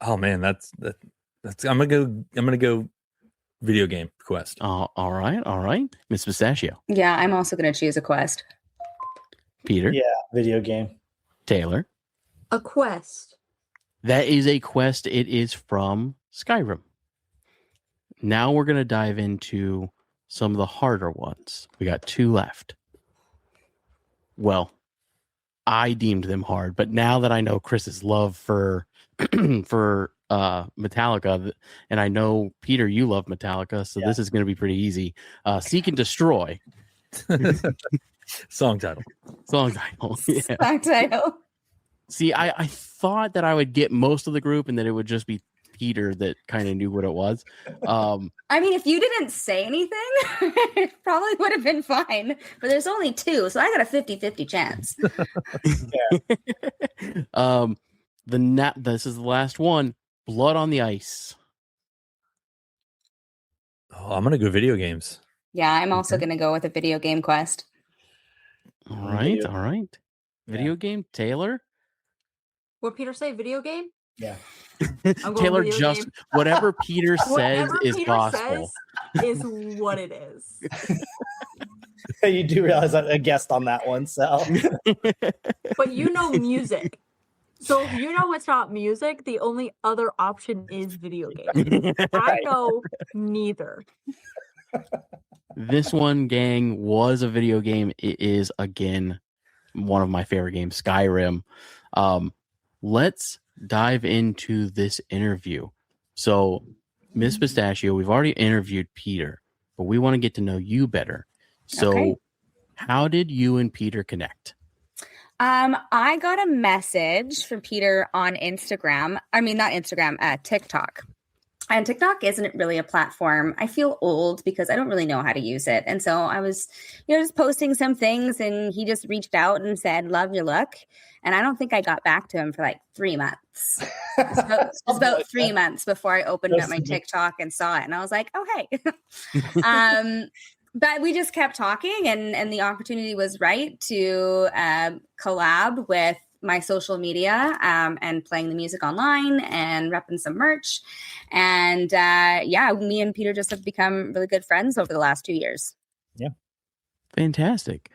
Oh man, that's I'm gonna go video game quest. All right. Miss Pistachio. Yeah, I'm also gonna choose a quest. Peter. Yeah. Video game. Taylor. A quest. That is a quest. It is from Skyrim. Now we're going to dive into some of the harder ones. We got 2 left. Well, I deemed them hard, but now that I know Chris's love for Metallica, and I know Peter, you love Metallica, so this is going to be pretty easy. Seek and Destroy. Song title. Song title. Yeah. Song title. See, I thought that I would get most of the group and that it would just be Peter that kind of knew what it was. I mean, if you didn't say anything, it probably would have been fine. But there's only 2, so I got a 50-50 chance. This is the last one. Blood on the Ice. Oh, I'm gonna go video games. Yeah, I'm also going to go with a video game quest. All right. Video game, Taylor. What Peter say? Video game? Yeah. I'm going Taylor, video just game. whatever Peter says Whatever is Peter gospel. says is what it is. You do realize I'm a guest on that one, so But you know music. So if you know it's not music, the only other option is video game. I know neither. This one, gang, was a video game. It is, again, one of my favorite games, Skyrim. Let's dive into this interview. So, Miss Pistachio, we've already interviewed Peter, but we want to get to know you better. So, Okay. how did you and Peter connect? I got a message from Peter on Instagram. I mean, not Instagram, TikTok. And TikTok isn't really a platform. I feel old because I don't really know how to use it. And so I was, just posting some things, and he just reached out and said, "Love your look." And I don't think I got back to him for like 3 months. It was about 3 months before I opened up my TikTok and saw it. And I was like, "Oh, hey." But we just kept talking, and the opportunity was right to collab with my social media and playing the music online and repping some merch. And me and Peter just have become really good friends over the last 2 years. Yeah. Fantastic.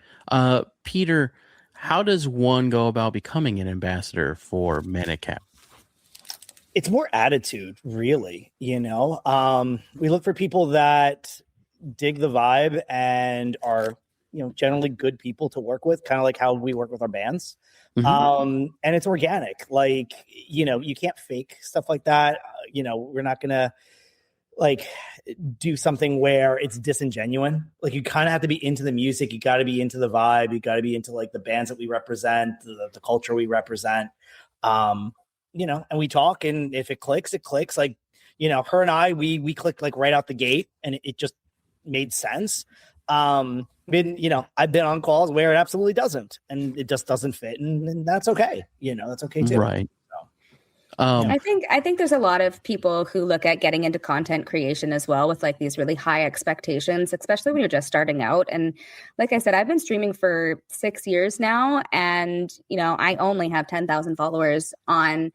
Peter, how does one go about becoming an ambassador for Manic Cat? It's more attitude, really. We look for people that dig the vibe and are, generally good people to work with, kind of like how we work with our bands. And it's organic. Like, you can't fake stuff like that. We're not gonna do something where it's disingenuous. Like, you kind of have to be into the music. You got to be into the vibe. You got to be into like the bands that we represent, the culture we represent. And we talk, and if it clicks, it clicks. Like, her and I, we clicked like right out the gate, and it just made sense. I've been on calls where it absolutely doesn't, and it just doesn't fit, and that's okay. That's okay too. Right. I think there's a lot of people who look at getting into content creation as well with like these really high expectations, especially when you're just starting out. And like I said, I've been streaming for 6 years now, and I only have 10,000 followers on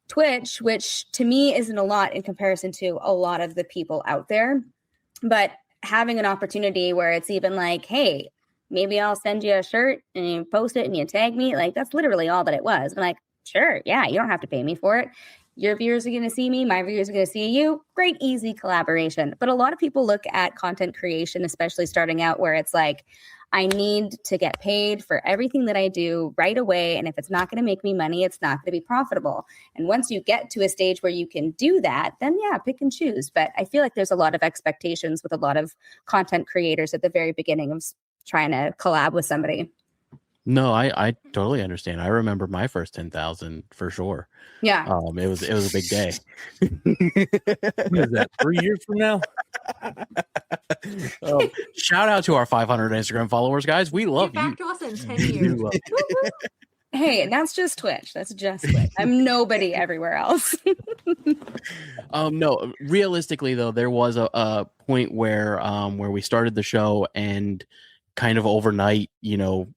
Twitch, which to me isn't a lot in comparison to a lot of the people out there. But having an opportunity where it's even like, hey, maybe I'll send you a shirt and you post it and you tag me. Like, that's literally all that it was. I'm like, sure, yeah, you don't have to pay me for it. Your viewers are going to see me. My viewers are going to see you. Great, easy collaboration. But a lot of people look at content creation, especially starting out, where it's like, I need to get paid for everything that I do right away. And if it's not going to make me money, it's not going to be profitable. And once you get to a stage where you can do that, then yeah, pick and choose. But I feel like there's a lot of expectations with a lot of content creators at the very beginning of trying to collab with somebody. No, I totally understand. I remember my first 10,000 for sure. Yeah. It was a big day. What is that, 3 years from now? Shout out to our 500 Instagram followers, guys. We love Get you. back to us in 10 years. Hey, that's just Twitch. That's just Twitch. I'm nobody everywhere else. No, realistically though, there was a point where we started the show and kind of overnight,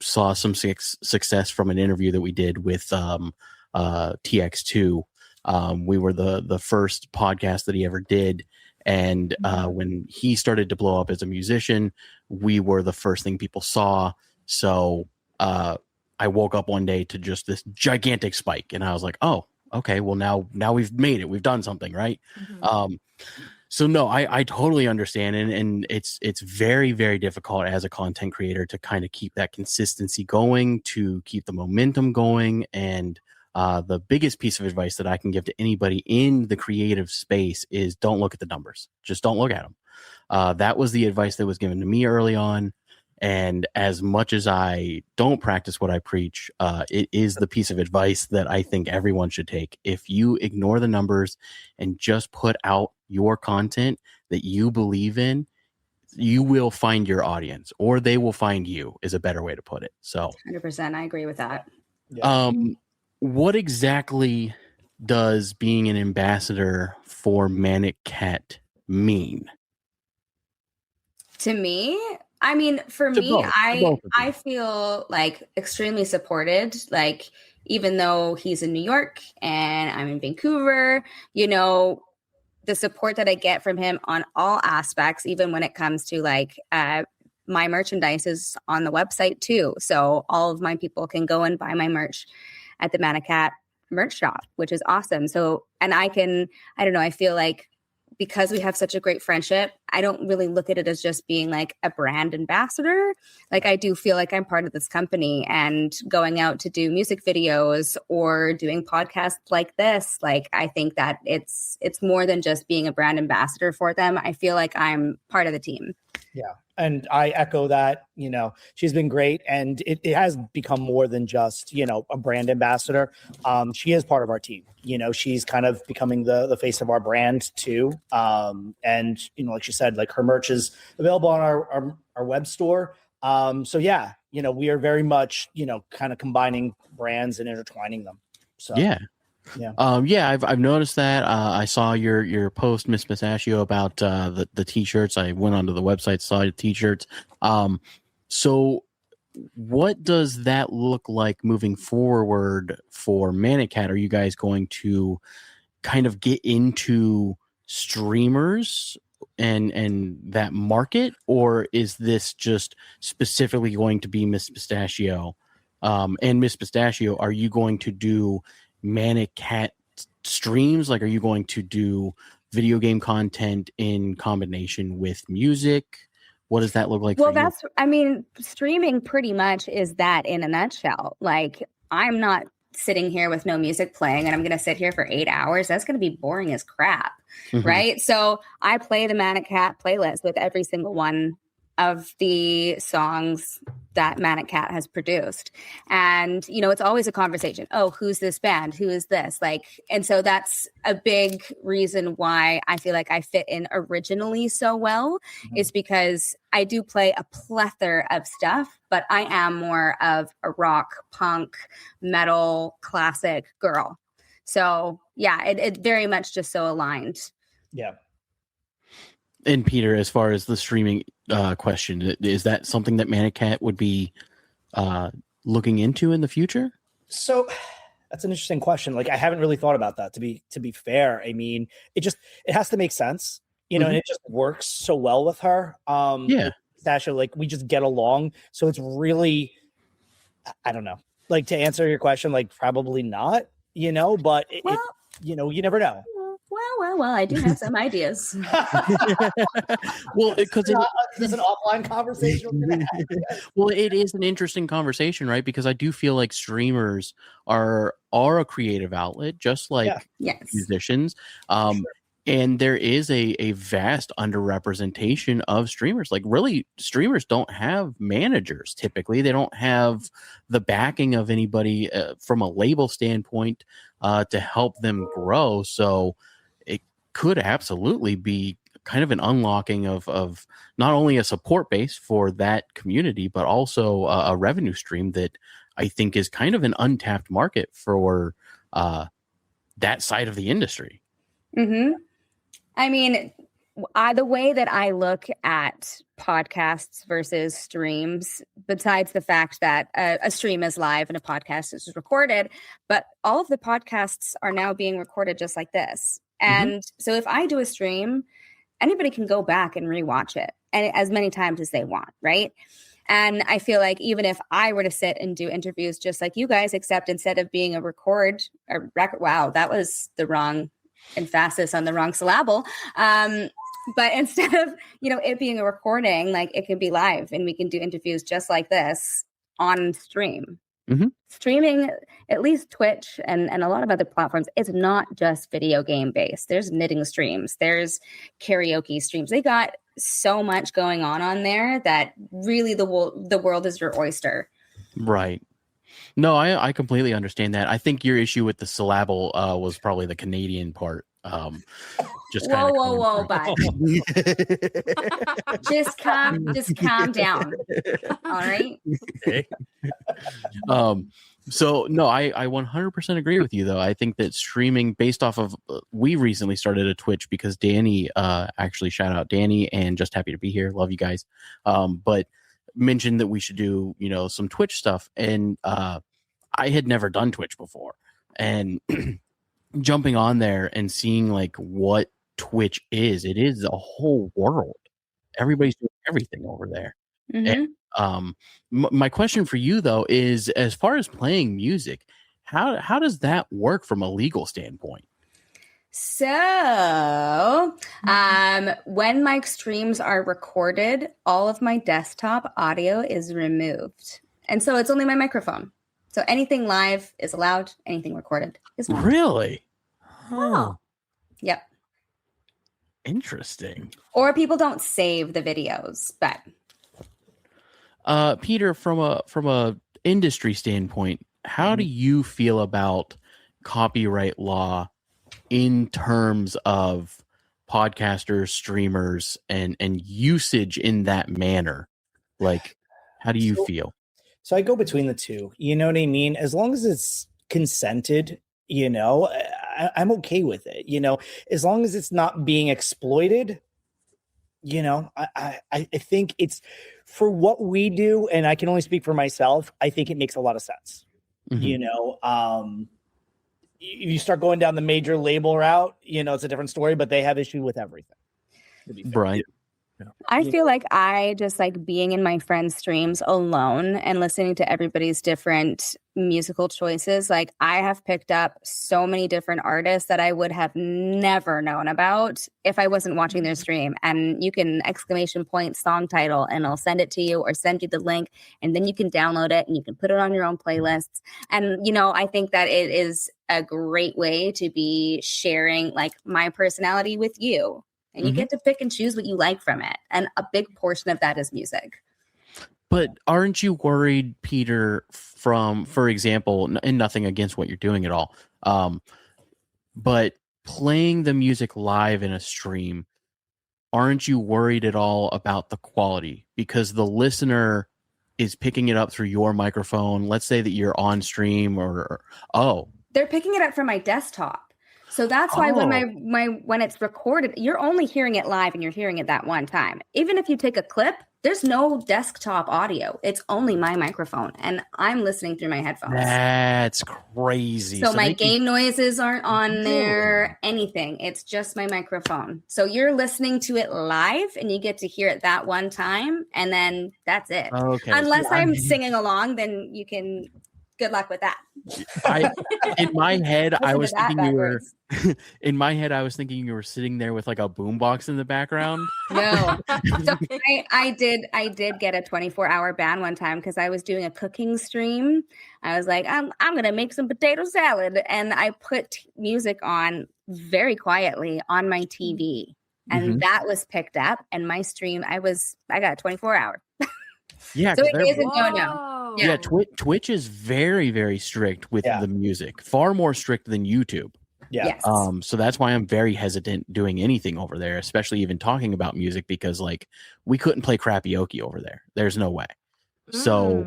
saw some success from an interview that we did with TX2. We were the first podcast that he ever did. And when he started to blow up as a musician, we were the first thing people saw. So I woke up one day to just this gigantic spike, and I was like, oh, okay, well now we've made it. We've done something, right? So no, I totally understand. And it's very, very difficult as a content creator to kind of keep that consistency going, to keep the momentum going. And the biggest piece of advice that I can give to anybody in the creative space is don't look at the numbers. Just don't look at them. That was the advice that was given to me early on. And as much as I don't practice what I preach, it is the piece of advice that I think everyone should take. If you ignore the numbers and just put out your content that you believe in, you will find your audience, or they will find you, is a better way to put it. So 100%. I agree with that. Yeah. What exactly does being an ambassador for Manic Cat mean? To me, I mean, for To me, both of you. I feel like extremely supported. Like, even though he's in New York and I'm in Vancouver, the support that I get from him on all aspects, even when it comes to like my merchandise is on the website too. So all of my people can go and buy my merch at the Manic Cat merch shop, which is awesome. So, and I don't know, I feel like because we have such a great friendship, I don't really look at it as just being like a brand ambassador. Like I do feel like I'm part of this company, and going out to do music videos or doing podcasts like this, like I think that it's more than just being a brand ambassador for them. I feel like I'm part of the team. Yeah. And I echo that. She's been great, and it has become more than just, a brand ambassador. She is part of our team. She's kind of becoming the face of our brand too. And, like she said, like her merch is available on our web store. So yeah, we are very much, kind of combining brands and intertwining them. So Yeah. Yeah. I've noticed that. I saw your post, Miss Pistachio, about the t-shirts. I went onto the website, saw the t-shirts. So what does that look like moving forward for Manic Cat? Are you guys going to kind of get into streamers and that market, or is this just specifically going to be Miss Pistachio? And Miss Pistachio, are you going to do Manic Cat streams? Like, are you going to do video game content in combination with music? What does that look like for you? Streaming pretty much is that in a nutshell. Like, I'm not sitting here with no music playing and I'm going to sit here for 8 hours. That's going to be boring as crap, right? So I play the Manic Cat playlist with every single one of the songs that Manic Cat has produced. And, it's always a conversation. Oh, who's this band? Who is this? And so that's a big reason why I feel like I fit in originally so well, is because I do play a plethora of stuff, but I am more of a rock, punk, metal, classic girl. So yeah, it very much just so aligned. Yeah. And Peter, as far as the streaming question, is that something that Manic Cat would be looking into in the future? So that's an interesting question. Like, I haven't really thought about that, to be fair. I mean, it has to make sense, and it just works so well with her. Sasha, like, we just get along. So it's really, I don't know, like, to answer your question, like, probably not, but you never know. Well, I do have some ideas. Well, because it's an offline conversation. Well, it is an interesting conversation, right? Because I do feel like streamers are a creative outlet, just like musicians. And there is a vast underrepresentation of streamers. Like, really, streamers don't have managers typically. They don't have the backing of anybody from a label standpoint to help them grow. So it could absolutely be kind of an unlocking of not only a support base for that community, but also a revenue stream that I think is kind of an untapped market for that side of the industry. I mean, the way that I look at podcasts versus streams, besides the fact that a stream is live and a podcast is recorded, but all of the podcasts are now being recorded just like this. And so if I do a stream, anybody can go back and rewatch it, and as many times as they want, right? And I feel like even if I were to sit and do interviews just like you guys, except instead of being a record, wow, that was the wrong emphasis on the wrong syllable. But instead of, it being a recording, like, it can be live and we can do interviews just like this on stream. Streaming, at least Twitch and a lot of other platforms, it's not just video game based. There's knitting streams, there's karaoke streams. They got so much going on there that really the world is your oyster. Right. No, I completely understand that. I think your issue with the syllable was probably the Canadian part. Just whoa, bud. just calm down. All right. Okay. So no, I 100% agree with you though. I think that streaming based off of, we recently started a Twitch because Danny, actually shout out Danny and Just Happy to Be Here. Love you guys. But mentioned that we should do, some Twitch stuff. And, I had never done Twitch before, and jumping on there and seeing like what Twitch is, it is a whole world. Everybody's doing everything over there. And, my question for you though is, as far as playing music, how does that work from a legal standpoint? So, when my streams are recorded, all of my desktop audio is removed. And so it's only my microphone. So anything live is allowed, anything recorded is not. Really? Oh. Yep. Interesting. Or people don't save the videos, but Peter, from a industry standpoint, how do you feel about copyright law in terms of podcasters, streamers, and usage in that manner? Like, how do you feel? So I go between the two. You know what I mean? As long as it's consented, you know, I'm okay with it. You know, as long as it's not being exploited, you know, I think it's for what we do, and I can only speak for myself. I think it makes a lot of sense. Mhm. You know, you start going down the major label route, you know, it's a different story, but they have issue with everything. To be fair. Right. I feel like I just like being in my friends' streams alone and listening to everybody's different musical choices. Like I have picked up so many different artists that I would have never known about if I wasn't watching their stream. And you can ! Song title and I'll send it to you or send you the link and then you can download it and you can put it on your own playlists. And, you know, I think that it is a great way to be sharing like my personality with you. And you get to pick and choose what you like from it. And a big portion of that is music. But aren't you worried, Peter, for example, and nothing against what you're doing at all, but playing the music live in a stream, aren't you worried at all about the quality? Because the listener is picking it up through your microphone. Let's say that you're on stream They're picking it up from my desktop. So that's why when it's recorded, you're only hearing it live and you're hearing it that one time. Even if you take a clip, there's no desktop audio. It's only my microphone and I'm listening through my headphones. That's crazy. So my game noises aren't on there, anything. It's just my microphone. So you're listening to it live and you get to hear it that one time and then that's it. Okay. Unless I'm singing along, then you can... Good luck with that. In my head, I was thinking you were. backwards. In my head, I was thinking you were sitting there with like a boombox in the background. No, so I did get a 24-hour ban one time because I was doing a cooking stream. I was like, I'm gonna make some potato salad, and I put music on very quietly on my TV, and that was picked up. And my stream, I got a 24-hour. Yeah, So it is a no. Yeah, Twitch is very, very strict with the music, far more strict than YouTube. Yeah. Yes. So that's why I'm very hesitant doing anything over there, especially even talking about music, because like we couldn't play karaoke over there. There's no way. So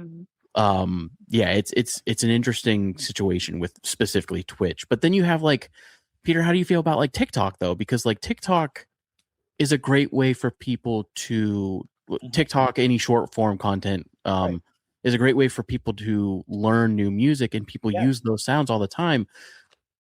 yeah, it's an interesting situation with specifically Twitch. But then you have like, Peter, how do you feel about like TikTok though? Because like TikTok is a great way for people to TikTok, any short form content, is a great way for people to learn new music, and people use those sounds all the time.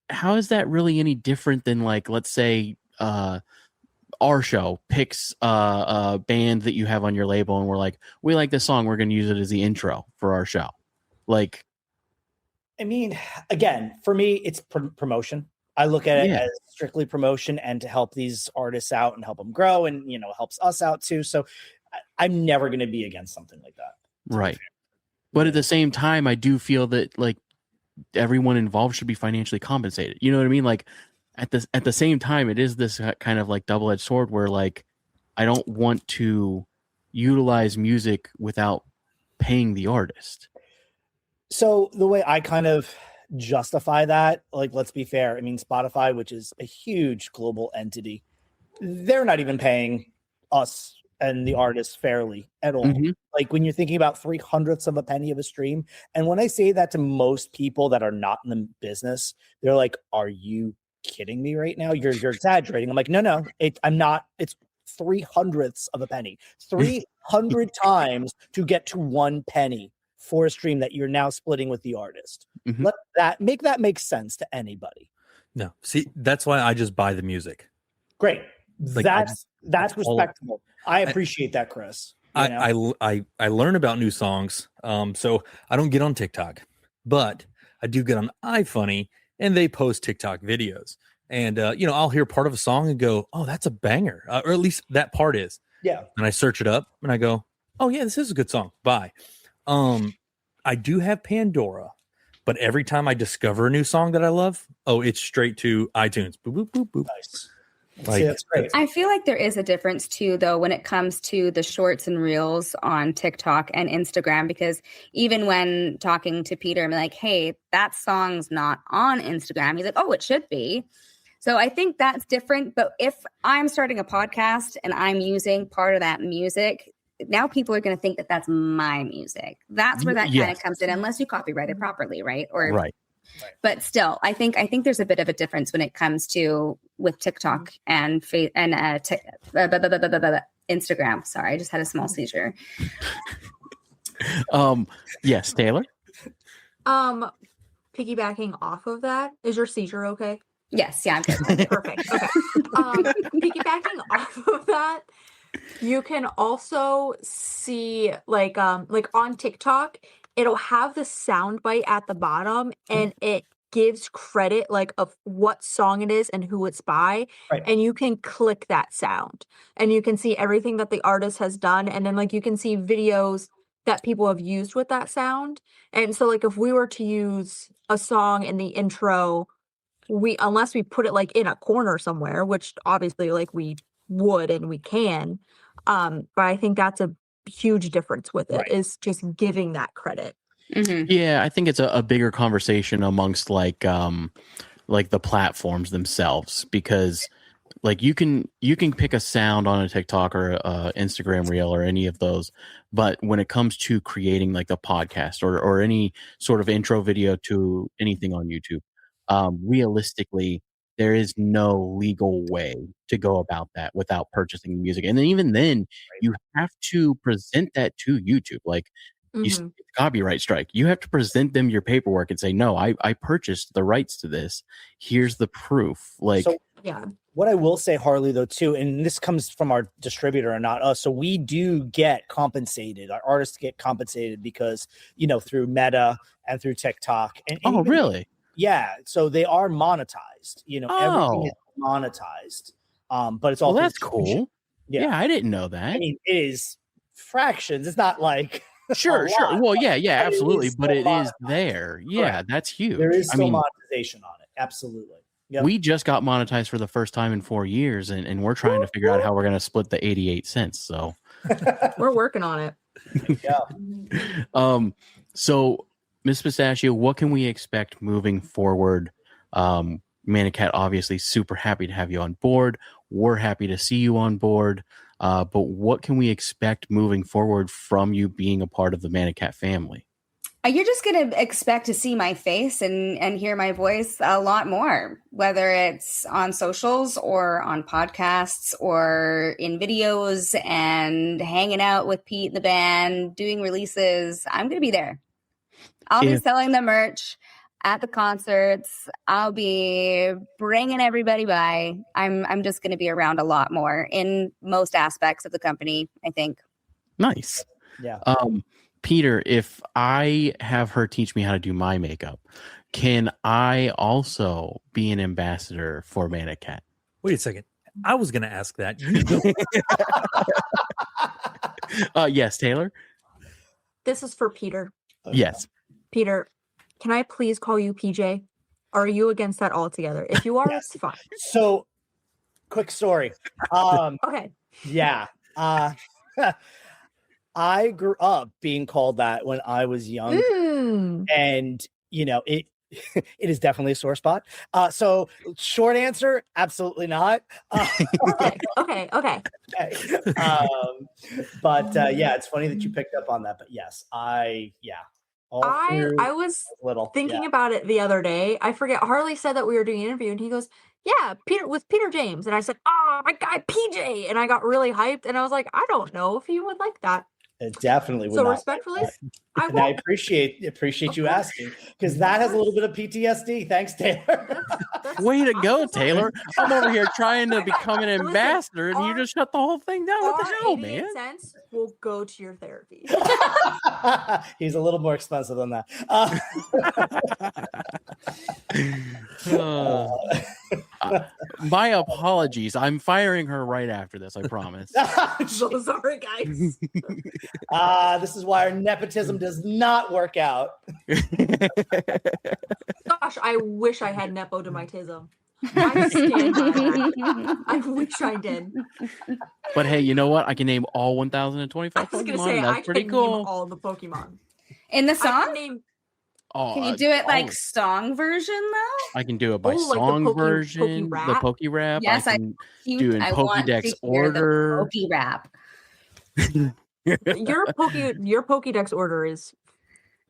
How is that really any different than like, let's say, our show picks a band that you have on your label and we're like, we like this song, we're going to use it as the intro for our show? Like, I mean, again, for me, it's promotion. I look at it as strictly promotion and to help these artists out and help them grow, and, you know, helps us out too. So I'm never going to be against something like that. Right. But at the same time, I do feel that like everyone involved should be financially compensated. You know what I mean? Like at the same time, it is this kind of like double-edged sword where like I don't want to utilize music without paying the artist. So the way I kind of justify that, like, let's be fair. I mean, Spotify, which is a huge global entity, they're not even paying us and the artists fairly at all. Like when you're thinking about 3/100ths of a penny of a stream. And when I say that to most people that are not in the business, they're like, are you kidding me right now? You're exaggerating. I'm like, no, I'm not. It's 3/100ths of a penny, 300 times to get to 1 penny for a stream that you're now splitting with the artist. Let that make sense to anybody. No, see, that's why I just buy the music. Great. Like, that's respectable. I appreciate that, Chris. I learn about new songs. So I don't get on TikTok, but I do get on iFunny, and they post TikTok videos. And I'll hear part of a song and go, "Oh, that's a banger," or at least that part is. Yeah. And I search it up and I go, "Oh yeah, this is a good song." Bye. I do have Pandora, but every time I discover a new song that I love, it's straight to iTunes. Boop boop boop boop. Nice. Like, See, that's great. I feel like there is a difference too, though, when it comes to the shorts and reels on TikTok and Instagram, because even when talking to Peter, I'm like, hey, that song's not on Instagram. He's like, oh, it should be. So I think that's different. But if I'm starting a podcast and I'm using part of that music, now people are going to think that that's my music. That's where that kind of comes in, unless you copyright it properly, right? Or right. But still, I think there's a bit of a difference when it comes to with TikTok and Instagram. Sorry, I just had a small seizure. Yes, Taylor. Piggybacking off of that, is your seizure okay? Yes, yeah, I'm good. Okay, perfect. Okay. Piggybacking off of that, you can also see like on TikTok, it'll have the sound bite at the bottom and it gives credit like of what song it is and who it's by. Right. And you can click that sound and you can see everything that the artist has done. And then like you can see videos that people have used with that sound. And so like if we were to use a song in the intro, unless we put it like in a corner somewhere, which obviously like we would and we can. But I think that's a huge difference with it, is just giving that credit. Mm-hmm. Yeah, I think it's a bigger conversation amongst like the platforms themselves, because like you can pick a sound on a TikTok or a Instagram reel or any of those, but when it comes to creating like the podcast or any sort of intro video to anything on YouTube, realistically there is no legal way to go about that without purchasing the music. And then even then, you have to present that to YouTube. Like, it's a copyright strike. You have to present them your paperwork and say, no, I purchased the rights to this. Here's the proof. Like, So, Yeah. what I will say, Harley, though, too, and this comes from our distributor and not us. So we do get compensated. Our artists get compensated because, through Meta and through TikTok. And oh, even- really? Yeah. So they are monetized. Everything is monetized. But it's all Well, through that's distribution. cool. Yeah, I didn't know that. I mean, it is fractions. It's not like Sure. lot, Well, yeah, but it absolutely. is But still it is monetized. there. Yeah, Correct. that's huge. There is I still mean, monetization on it. Absolutely. Yep. we just got monetized for the first time in 4 years, and we're trying to figure out how we're going to split the 88 cents. So, We're working on it. So Miss Pistachio, what can we expect moving forward? Manicat, obviously super happy to have you on board. We're happy to see you on board. But what can we expect moving forward from you being a part of the Manicat family? You're just going to expect to see my face and hear my voice a lot more, whether it's on socials or on podcasts or in videos and hanging out with Pete and the band, doing releases. I'm going to be there. I'll be selling the merch at the concerts. I'll be bringing everybody by. I'm just going to be around a lot more in most aspects of the company, I think. Nice. Yeah. Peter, if I have her teach me how to do my makeup, can I also be an ambassador for Manicat? Wait a second. I was going to ask that. Yes, Taylor. This is for Peter. Yes. Peter, can I please call you PJ? Or are you against that altogether? If you are, it's fine. So, quick story. Okay. Yeah. I grew up being called that when I was young, and it it is definitely a sore spot. So short answer, absolutely not. Okay. But yeah, it's funny that you picked up on that. But yes, I was thinking about it the other day. I forget. Harley said that we were doing an interview, and he goes, "Yeah, Peter James," and I said, "Oh, my guy PJ," and I got really hyped, and I was like, "I don't know if he would like that." It definitely would. So not respectfully, I appreciate you asking, because that has a little bit of PTSD. Thanks, Taylor. Way to go, Taylor. I'm over here trying to become an ambassador, and you just shut the whole thing down. What the hell, man? 88 cents will go to your therapy. He's a little more expensive than that. My apologies. I'm firing her right after this. I promise. So sorry, guys. This is why our nepotism does not work out. Gosh, I wish I had nepotism. I stand by that. I wish I did. But hey, you know what? I can name all 1,025 I was gonna Pokemon. say And I that's pretty can cool. name all the Pokemon. In the I can song? name Oh, Can you do it like song version though? I can do it by like the song Poke version, the Rap? Poke Rap. Yes, I can do Cute. in I want to Pokédex hear order. the Poke Rap. Your Pokédex order is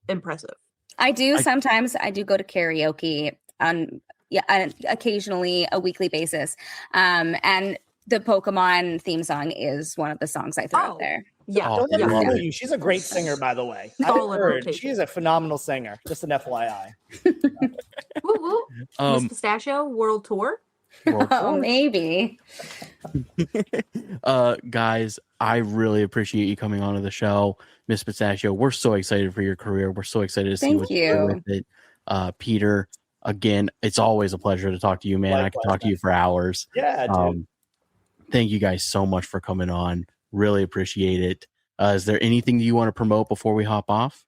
impressive. I do sometimes. I do go to karaoke on occasionally a weekly basis, and the Pokemon theme song is one of the songs I throw out there. Yeah, Oh, Don't let I her love fool it. you. She's a great singer, by the way. It's I've all in heard rotation. she is a phenomenal singer. Just an FYI. Woo woo. Miss Um, Pistachio World Tour. Oh, maybe. Guys, I really appreciate you coming onto the show, Miss Pistachio. We're so excited for your career. We're so excited to see Thank what you do you. with it. Peter, again, it's always a pleasure to talk to you, man. I could Likewise, talk to you for hours. Yeah, dude. Thank you guys so much for coming on. Really appreciate it. Is there anything you want to promote before we hop off?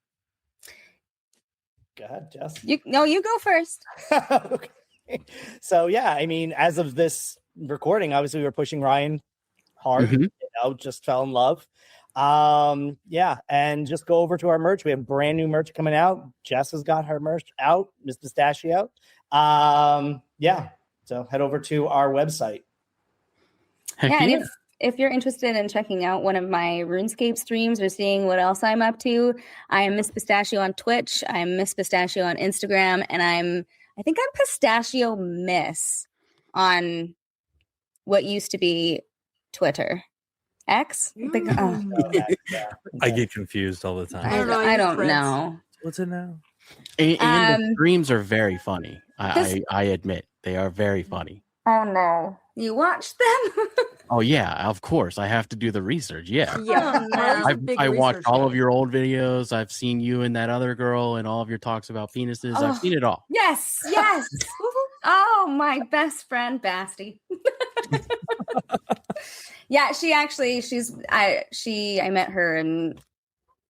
Go ahead, Jess. You go first. Okay. So yeah, I mean, as of this recording, obviously we're pushing Ryan hard. Mhm. Just fell in love. Yeah, and just go over to our merch. We have brand new merch coming out. Jess has got her merch out, Miss Pistachio. Yeah, so head over to our website. Heck Yeah, yeah. and if you're interested in checking out one of my RuneScape streams or seeing what else I'm up to, I am Miss Pistachio on Twitch. I'm Miss Pistachio on Instagram, and I think I'm Pistachio Miss on what used to be Twitter. X? I think, I get confused all the time. I don't know, I don't Threads. know. What's it now? And the streams are very funny. I admit they are very funny. Oh no. You watched them? Oh yeah, of course. I have to do the research. Yeah. Yeah, Oh, no. I watched all of your old videos. I've seen you and that other girl and all of your talks about penises. I've seen it all. Yes. Oh, my best friend Basti. Yeah, I met her and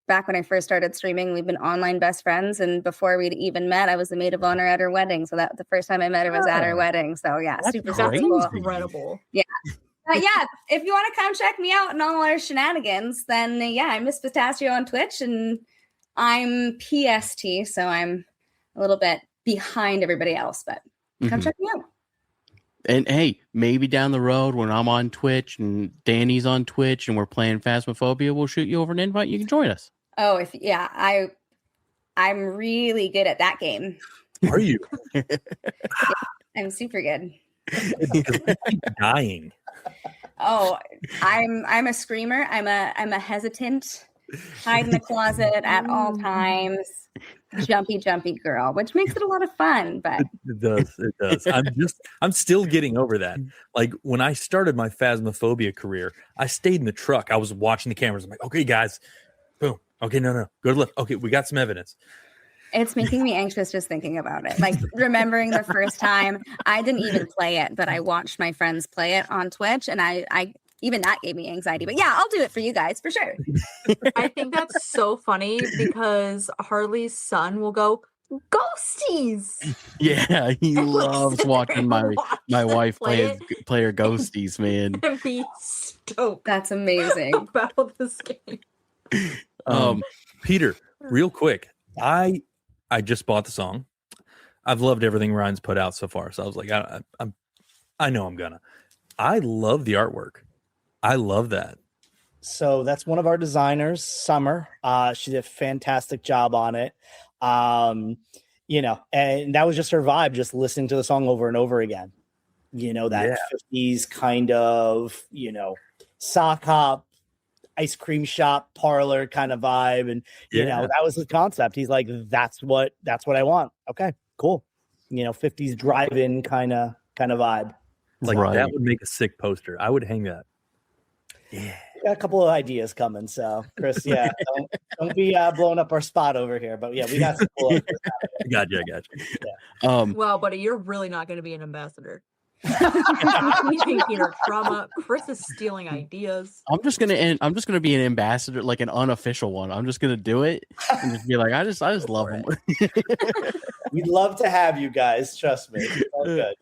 back when I first started streaming. We've been online best friends, and before we'd even met, I was the maid of honor at her wedding. So that the first time I met her was at her wedding. So yeah, That's super crazy. cool. Incredible. Yeah, if you want to come check me out and all our shenanigans, then yeah, I'm Miss Pistachio on Twitch, and I'm PST, so I'm a little bit behind everybody else, but come check me out. And hey, maybe down the road when I'm on Twitch and Danny's on Twitch and we're playing Phasmophobia, we'll shoot you over an invite. You can join us. Oh, I'm really good at that game. Are you? I'm super good. Dying. Oh, I'm a screamer. I'm a hesitant, hide in the closet at all times, jumpy girl, which makes it a lot of fun. But It does. I'm still getting over that. Like when I started my Phasmophobia career, I stayed in the truck. I was watching the cameras. I'm like, okay, guys, boom. Okay, no, go to left. Okay, we got some evidence. it's making me anxious just thinking about it. Like remembering the first time, I didn't even play it, but I watched my friends play it on Twitch, and I even that gave me anxiety. But yeah, I'll do it for you guys for sure. I think that's so funny because Harley's son will go, "Ghosties!" Yeah, he And, like, loves sit watching there and my watch wife them play her ghosties, man. and be stoked That's amazing. about this game. Peter, real quick, I just bought the song. I've loved everything Ryan's put out so far, so I was like, I know I'm gonna. I love the artwork. I love that. So that's one of our designers, Summer. She did a fantastic job on it. You know, and that was just her vibe, just listening to the song over and over again. You know, that 50s kind of, you know, sock hop, ice cream shop parlor kind of vibe. And you know, that was his concept. He's like, that's what I want. Okay, cool. You know, 50s drive-in kind of vibe. Like Right. that would make a sick poster. I would hang that. Yeah. Got a couple of ideas coming. So Chris, yeah, don't be blowing up our spot over here. But yeah, we got some cool ideas. I got you. Well, buddy, you're really not going to be an ambassador. Peter trauma. Chris is stealing ideas. I'm just gonna be an ambassador, like an unofficial one. I'm just gonna do it and just be like, I just love them. We'd love to have you guys. Trust me. It's all good.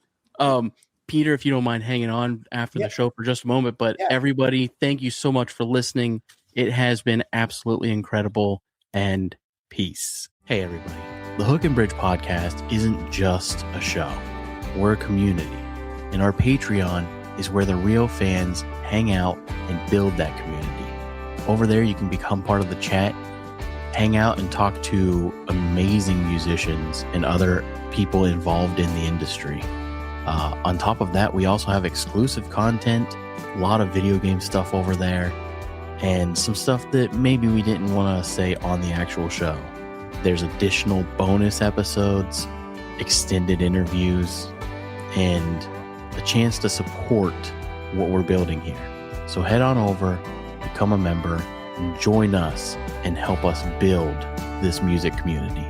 Peter, if you don't mind hanging on after the show for just a moment, but everybody, thank you so much for listening. It has been absolutely incredible, and peace. Hey, everybody. The Hook and Bridge podcast isn't just a show. We're a community, and our Patreon is where the real fans hang out and build that community. Over there, you can become part of the chat, hang out and talk to amazing musicians and other people involved in the industry. On top of that, we also have exclusive content, a lot of video game stuff over there, and some stuff that maybe we didn't want to say on the actual show. There's additional bonus episodes, extended interviews, and a chance to support what we're building here. So head on over, become a member, and join us and help us build this music community.